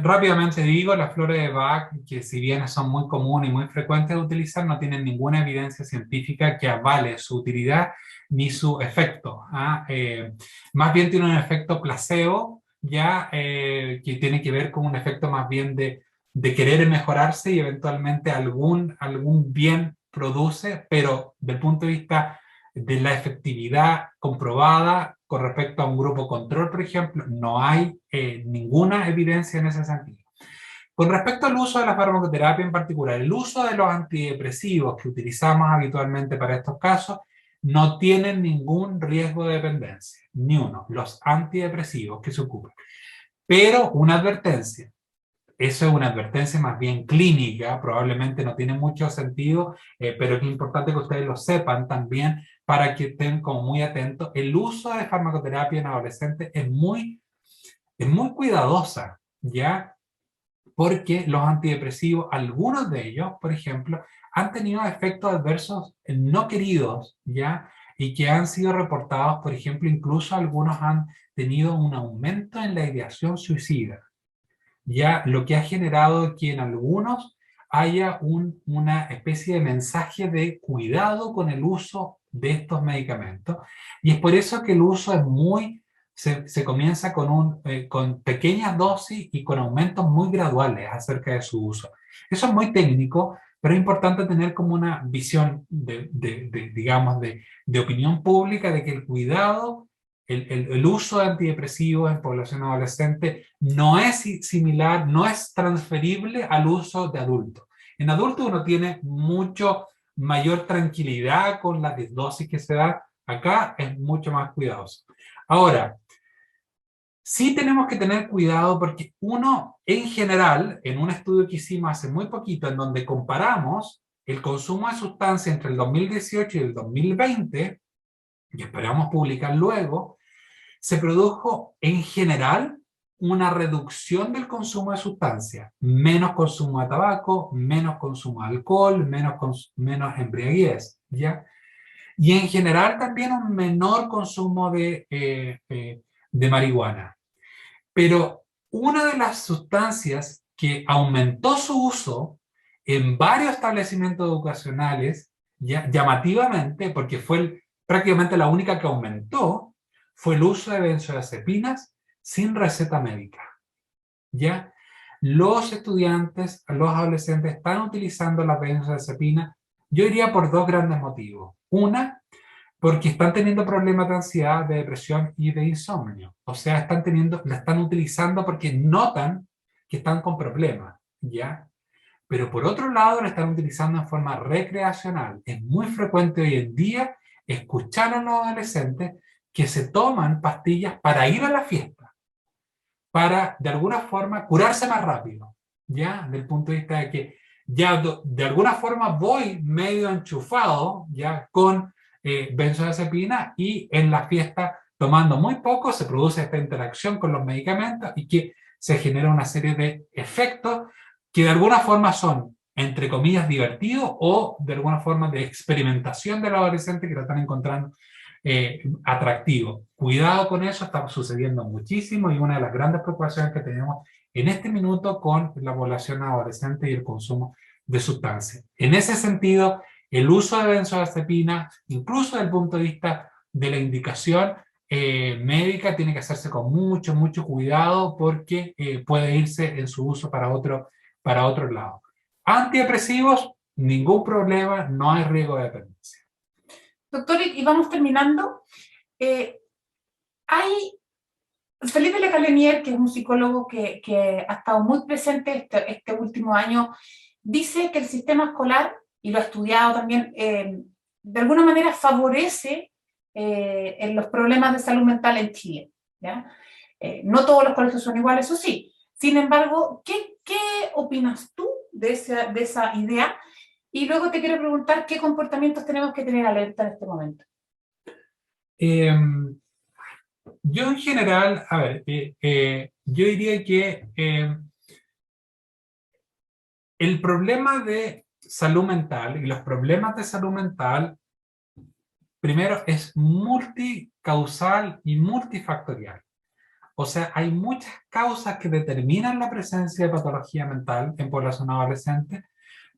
Rápidamente digo, las flores de Bach, que si bien son muy comunes y muy frecuentes de utilizar, no tienen ninguna evidencia científica que avale su utilidad ni su efecto. Más bien tiene un efecto placebo, que tiene que ver con un efecto más bien de querer mejorarse y eventualmente algún bien produce, pero del punto de vista de la efectividad comprobada con respecto a un grupo control, por ejemplo, no hay ninguna evidencia en ese sentido. Con respecto al uso de la farmacoterapia en particular, el uso de los antidepresivos que utilizamos habitualmente para estos casos no tienen ningún riesgo de dependencia, ni uno, los antidepresivos que se ocupan. Pero una advertencia, eso es una advertencia más bien clínica, probablemente no tiene mucho sentido, pero es importante que ustedes lo sepan también para que estén como muy atentos. El uso de farmacoterapia en adolescentes es muy cuidadosa, ¿ya? Porque los antidepresivos, algunos de ellos, por ejemplo, han tenido efectos adversos no queridos, ¿ya? Y que han sido reportados, por ejemplo, incluso algunos han tenido un aumento en la ideación suicida. Ya lo que ha generado que en algunos haya una especie de mensaje de cuidado con el uso de estos medicamentos, y es por eso que el uso es se comienza con pequeñas dosis y con aumentos muy graduales acerca de su uso. Eso es muy técnico, pero es importante tener como una visión digamos, de opinión pública de que el cuidado, el uso de antidepresivos en población adolescente no es similar, no es transferible al uso de adultos. En adultos uno tiene mucho mayor tranquilidad con la dosis que se da. Acá es mucho más cuidadoso. Ahora, sí tenemos que tener cuidado porque uno, en general, en un estudio que hicimos hace muy poquito, en donde comparamos el consumo de sustancia entre el 2018 y el 2020, y esperamos publicar luego, se produjo en general una reducción del consumo de sustancias, menos consumo de tabaco, menos consumo de alcohol, menos embriaguez, ¿ya? Y en general también un menor consumo de marihuana. Pero una de las sustancias que aumentó su uso en varios establecimientos educacionales, ya, llamativamente, porque fue prácticamente la única que aumentó, fue el uso de benzodiazepinas sin receta médica. ¿Ya? Los estudiantes, los adolescentes están utilizando las benzodiazepinas, yo diría por dos grandes motivos. Una, porque están teniendo problemas de ansiedad, de depresión y de insomnio. O sea, la están utilizando porque notan que están con problemas, ¿ya? Pero por otro lado, lo están utilizando en forma recreacional. Es muy frecuente hoy en día escuchar a los adolescentes que se toman pastillas para ir a la fiesta, para de alguna forma curarse más rápido, ¿ya? Del punto de vista de que ya de alguna forma voy medio enchufado, ¿ya? Con benzodiazepina, y en la fiesta, tomando muy poco, se produce esta interacción con los medicamentos y que se genera una serie de efectos que de alguna forma son, entre comillas, divertidos o de alguna forma de experimentación del adolescente que lo están encontrando atractivo. Cuidado con eso, está sucediendo muchísimo y una de las grandes preocupaciones que tenemos en este minuto con la población adolescente y el consumo de sustancias. En ese sentido, el uso de benzodiazepina, incluso desde el punto de vista de la indicación médica, tiene que hacerse con mucho, mucho cuidado porque puede irse en su uso para otro lado. Antidepresivos, ningún problema, no hay riesgo de dependencia. Doctor, y vamos terminando. Hay Felipe Lecalenier, que es un psicólogo que ha estado muy presente este último año, dice que el sistema escolar, y lo ha estudiado también, de alguna manera favorece en los problemas de salud mental en Chile, ¿ya? No todos los colegios son iguales, eso sí. Sin embargo, ¿qué opinas tú de esa idea? Y luego te quiero preguntar qué comportamientos tenemos que tener alerta en este momento. Yo en general, a ver, yo diría que el problema de salud mental y los problemas de salud mental, primero, es multicausal y multifactorial. O sea, hay muchas causas que determinan la presencia de patología mental en población adolescente,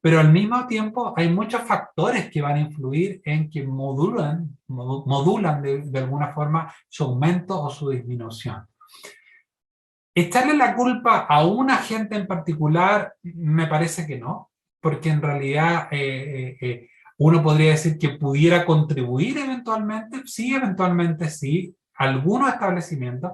pero al mismo tiempo hay muchos factores que van a influir en que modulan de alguna forma su aumento o su disminución. Echarle la culpa a un agente en particular me parece que no, porque en realidad uno podría decir que pudiera contribuir eventualmente sí, algunos establecimientos,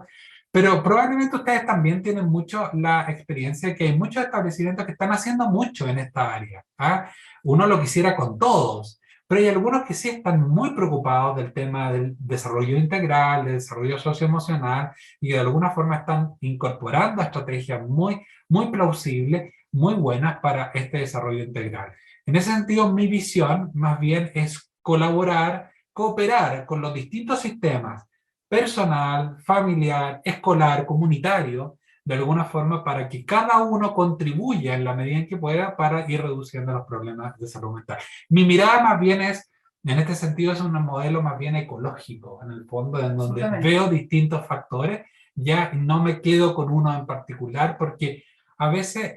pero probablemente ustedes también tienen mucho la experiencia de que hay muchos establecimientos que están haciendo mucho en esta área, ¿ah? Uno lo quisiera con todos, pero hay algunos que sí están muy preocupados del tema del desarrollo integral, del desarrollo socioemocional, y de alguna forma están incorporando estrategias muy, muy plausibles, muy buenas para este desarrollo integral. En ese sentido, mi visión más bien es colaborar, cooperar con los distintos sistemas personal, familiar, escolar, comunitario, de alguna forma para que cada uno contribuya en la medida en que pueda para ir reduciendo los problemas de salud mental. Mi mirada más bien es, en este sentido, es un modelo más bien ecológico, en el fondo, en donde veo distintos factores, ya no me quedo con uno en particular, porque a veces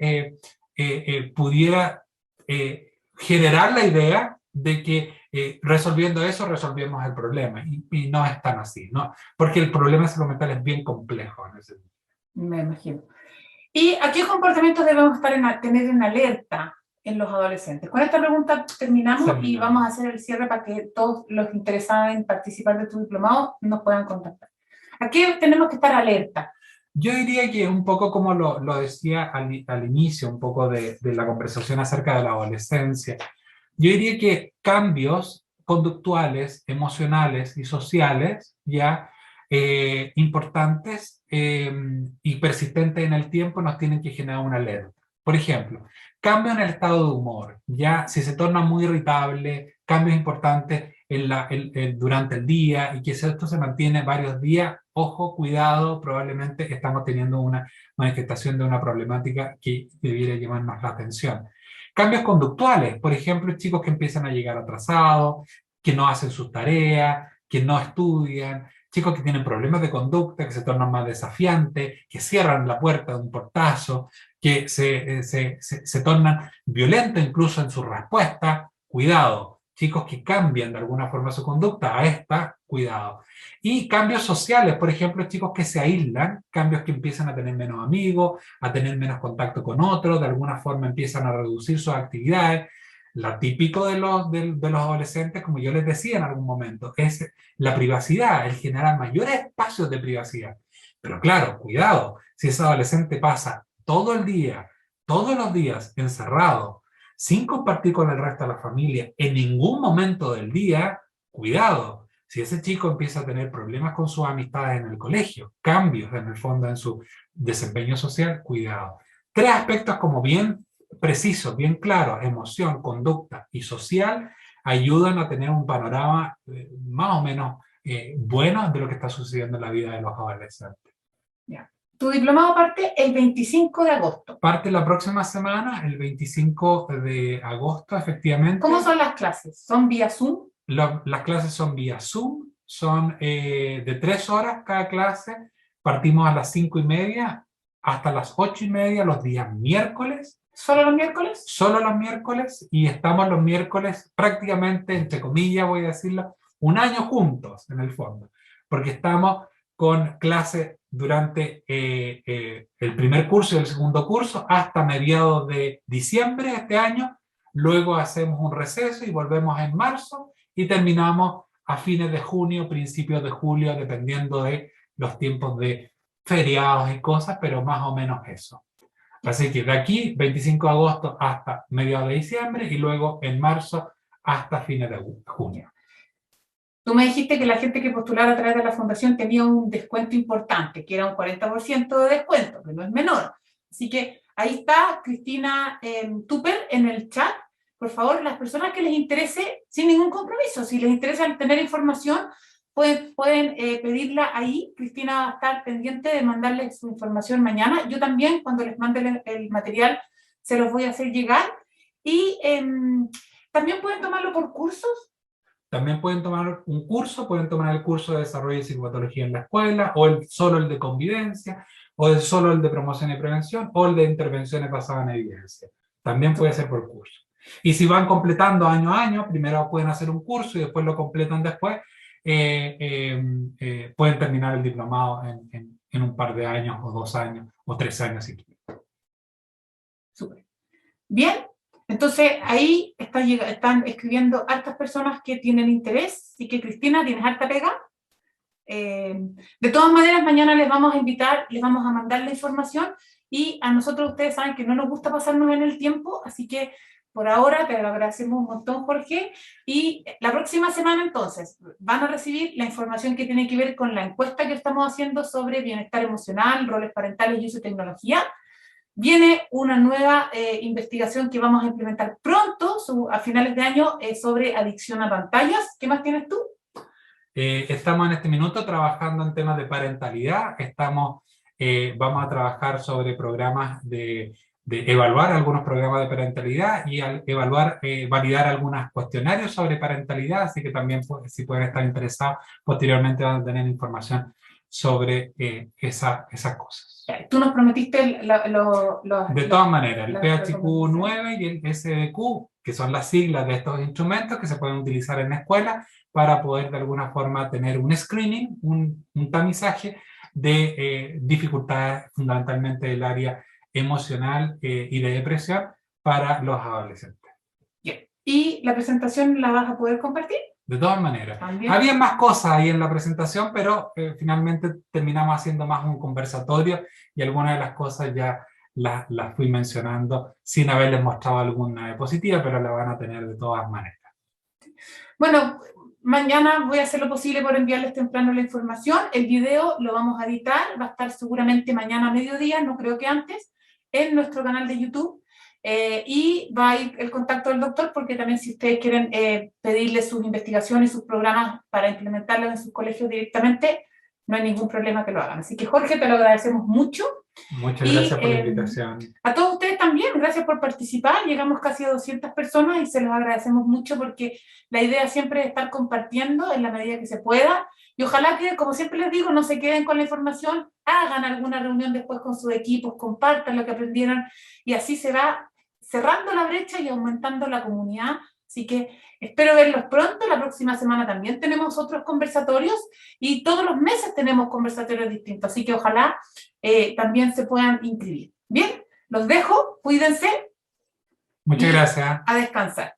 pudiera generar la idea de que resolviendo eso resolvemos el problema, y no es tan así, ¿no? Porque el problema de salud mental es bien complejo en ese sentido. Me imagino. ¿Y a qué comportamientos debemos tener en alerta en los adolescentes? Con esta pregunta terminamos y vamos a hacer el cierre para que todos los interesados en participar de tu diplomado nos puedan contactar. ¿A qué tenemos que estar alerta? Yo diría que un poco como lo decía al inicio, un poco de la conversación acerca de la adolescencia, yo diría que cambios conductuales, emocionales y sociales ya importantes y persistentes en el tiempo nos tienen que generar una alerta. Por ejemplo, cambio en el estado de humor, ya si se torna muy irritable, cambios importantes durante el día, y que si esto se mantiene varios días, ojo, cuidado, probablemente estamos teniendo una manifestación de una problemática que debiera llamarnos la atención. Cambios conductuales, por ejemplo, chicos que empiezan a llegar atrasados, que no hacen sus tareas, que no estudian, chicos que tienen problemas de conducta, que se tornan más desafiantes, que cierran la puerta de un portazo, que se tornan violentos incluso en su respuesta. Cuidado, chicos que cambian de alguna forma su conducta a esta, cuidado. Y cambios sociales, por ejemplo, chicos que se aíslan, cambios que empiezan a tener menos amigos, a tener menos contacto con otros, de alguna forma empiezan a reducir sus actividades. Lo típico de los adolescentes, como yo les decía en algún momento, es la privacidad, el generar mayores espacios de privacidad. Pero claro, cuidado, si ese adolescente pasa todo el día, todos los días, encerrado, sin compartir con el resto de la familia, en ningún momento del día, cuidado. Si ese chico empieza a tener problemas con sus amistades en el colegio, cambios en el fondo en su desempeño social, cuidado. 3 aspectos como bien precisos, bien claros: emoción, conducta y social, ayudan a tener un panorama más o menos bueno de lo que está sucediendo en la vida de los adolescentes. Ya. Tu diplomado parte el 25 de agosto. Parte la próxima semana, el 25 de agosto, efectivamente. ¿Cómo son las clases? ¿Son vía Zoom? Las clases son vía Zoom, son de 3 horas cada clase. Partimos a las 5:30 hasta las 8:30 los días miércoles. ¿Solo los miércoles? Solo los miércoles, y estamos los miércoles prácticamente, entre comillas voy a decirlo, un año juntos en el fondo, porque estamos con clases durante el primer curso y el segundo curso hasta mediados de diciembre de este año. Luego hacemos un receso y volvemos en marzo y terminamos a fines de junio, principios de julio, dependiendo de los tiempos de feriados y cosas, pero más o menos eso. Así que de aquí, 25 de agosto hasta mediados de diciembre, y luego en marzo hasta fines de junio. Tú me dijiste que la gente que postulara a través de la fundación tenía un descuento importante, que era un 40% de descuento, que no es menor. Así que ahí está Cristina Tupper en el chat. Por favor, las personas que les interese, sin ningún compromiso, si les interesa tener información, pueden pedirla ahí. Cristina va a estar pendiente de mandarles su información mañana. Yo también, cuando les mande el material, se los voy a hacer llegar. Y también pueden tomarlo por cursos. También pueden tomar un curso, pueden tomar el curso de desarrollo de psicopatología en la escuela, o solo el de convivencia, o solo el de promoción y prevención, o el de intervenciones basadas en evidencia. También puede ser por curso. Y si van completando año a año, primero pueden hacer un curso y después lo completan después, pueden terminar el diplomado en un par de años, o 2 años, o 3 años si quieren. Súper. Bien. Entonces, ahí están escribiendo hartas personas que tienen interés, así que Cristina, tienes harta pega. De todas maneras, mañana les vamos a invitar, les vamos a mandar la información, y a nosotros ustedes saben que no nos gusta pasarnos en el tiempo, así que por ahora te lo agradecemos un montón, Jorge, y la próxima semana entonces van a recibir la información que tiene que ver con la encuesta que estamos haciendo sobre bienestar emocional, roles parentales y uso de tecnología. Viene una nueva investigación que vamos a implementar pronto, a finales de año, sobre adicción a pantallas. ¿Qué más tienes tú? Estamos en este minuto trabajando en temas de parentalidad. Vamos a trabajar sobre programas de evaluar algunos programas de parentalidad y validar algunos cuestionarios sobre parentalidad, así que también, si pueden estar interesados, posteriormente van a tener información sobre esas cosas. Tú nos prometiste de todas maneras, el PHQ-9 y el SDQ, que son las siglas de estos instrumentos que se pueden utilizar en la escuela para poder de alguna forma tener un screening, un tamizaje de dificultades fundamentalmente del área emocional y de depresión para los adolescentes. Bien. ¿Y la presentación la vas a poder compartir? De todas maneras. ¿También? Había más cosas ahí en la presentación, pero finalmente terminamos haciendo más un conversatorio, y algunas de las cosas ya las fui mencionando sin haberles mostrado alguna diapositiva, pero la van a tener de todas maneras. Bueno, mañana voy a hacer lo posible por enviarles temprano la información. El video lo vamos a editar, va a estar seguramente mañana a mediodía, no creo que antes, en nuestro canal de YouTube. Y va a ir el contacto del doctor, porque también si ustedes quieren pedirle sus investigaciones, sus programas para implementarlos en sus colegios directamente, no hay ningún problema que lo hagan. Así que, Jorge, te lo agradecemos mucho. Muchas gracias por la invitación. A todos ustedes también, gracias por participar. Llegamos casi a 200 personas y se los agradecemos mucho, porque la idea siempre es estar compartiendo en la medida que se pueda. Y ojalá que, como siempre les digo, no se queden con la información, hagan alguna reunión después con sus equipos, compartan lo que aprendieron, y así se va cerrando la brecha y aumentando la comunidad. Así que espero verlos pronto. La próxima semana también tenemos otros conversatorios, y todos los meses tenemos conversatorios distintos, así que ojalá también se puedan inscribir. Bien, los dejo, cuídense. Muchas gracias. A descansar.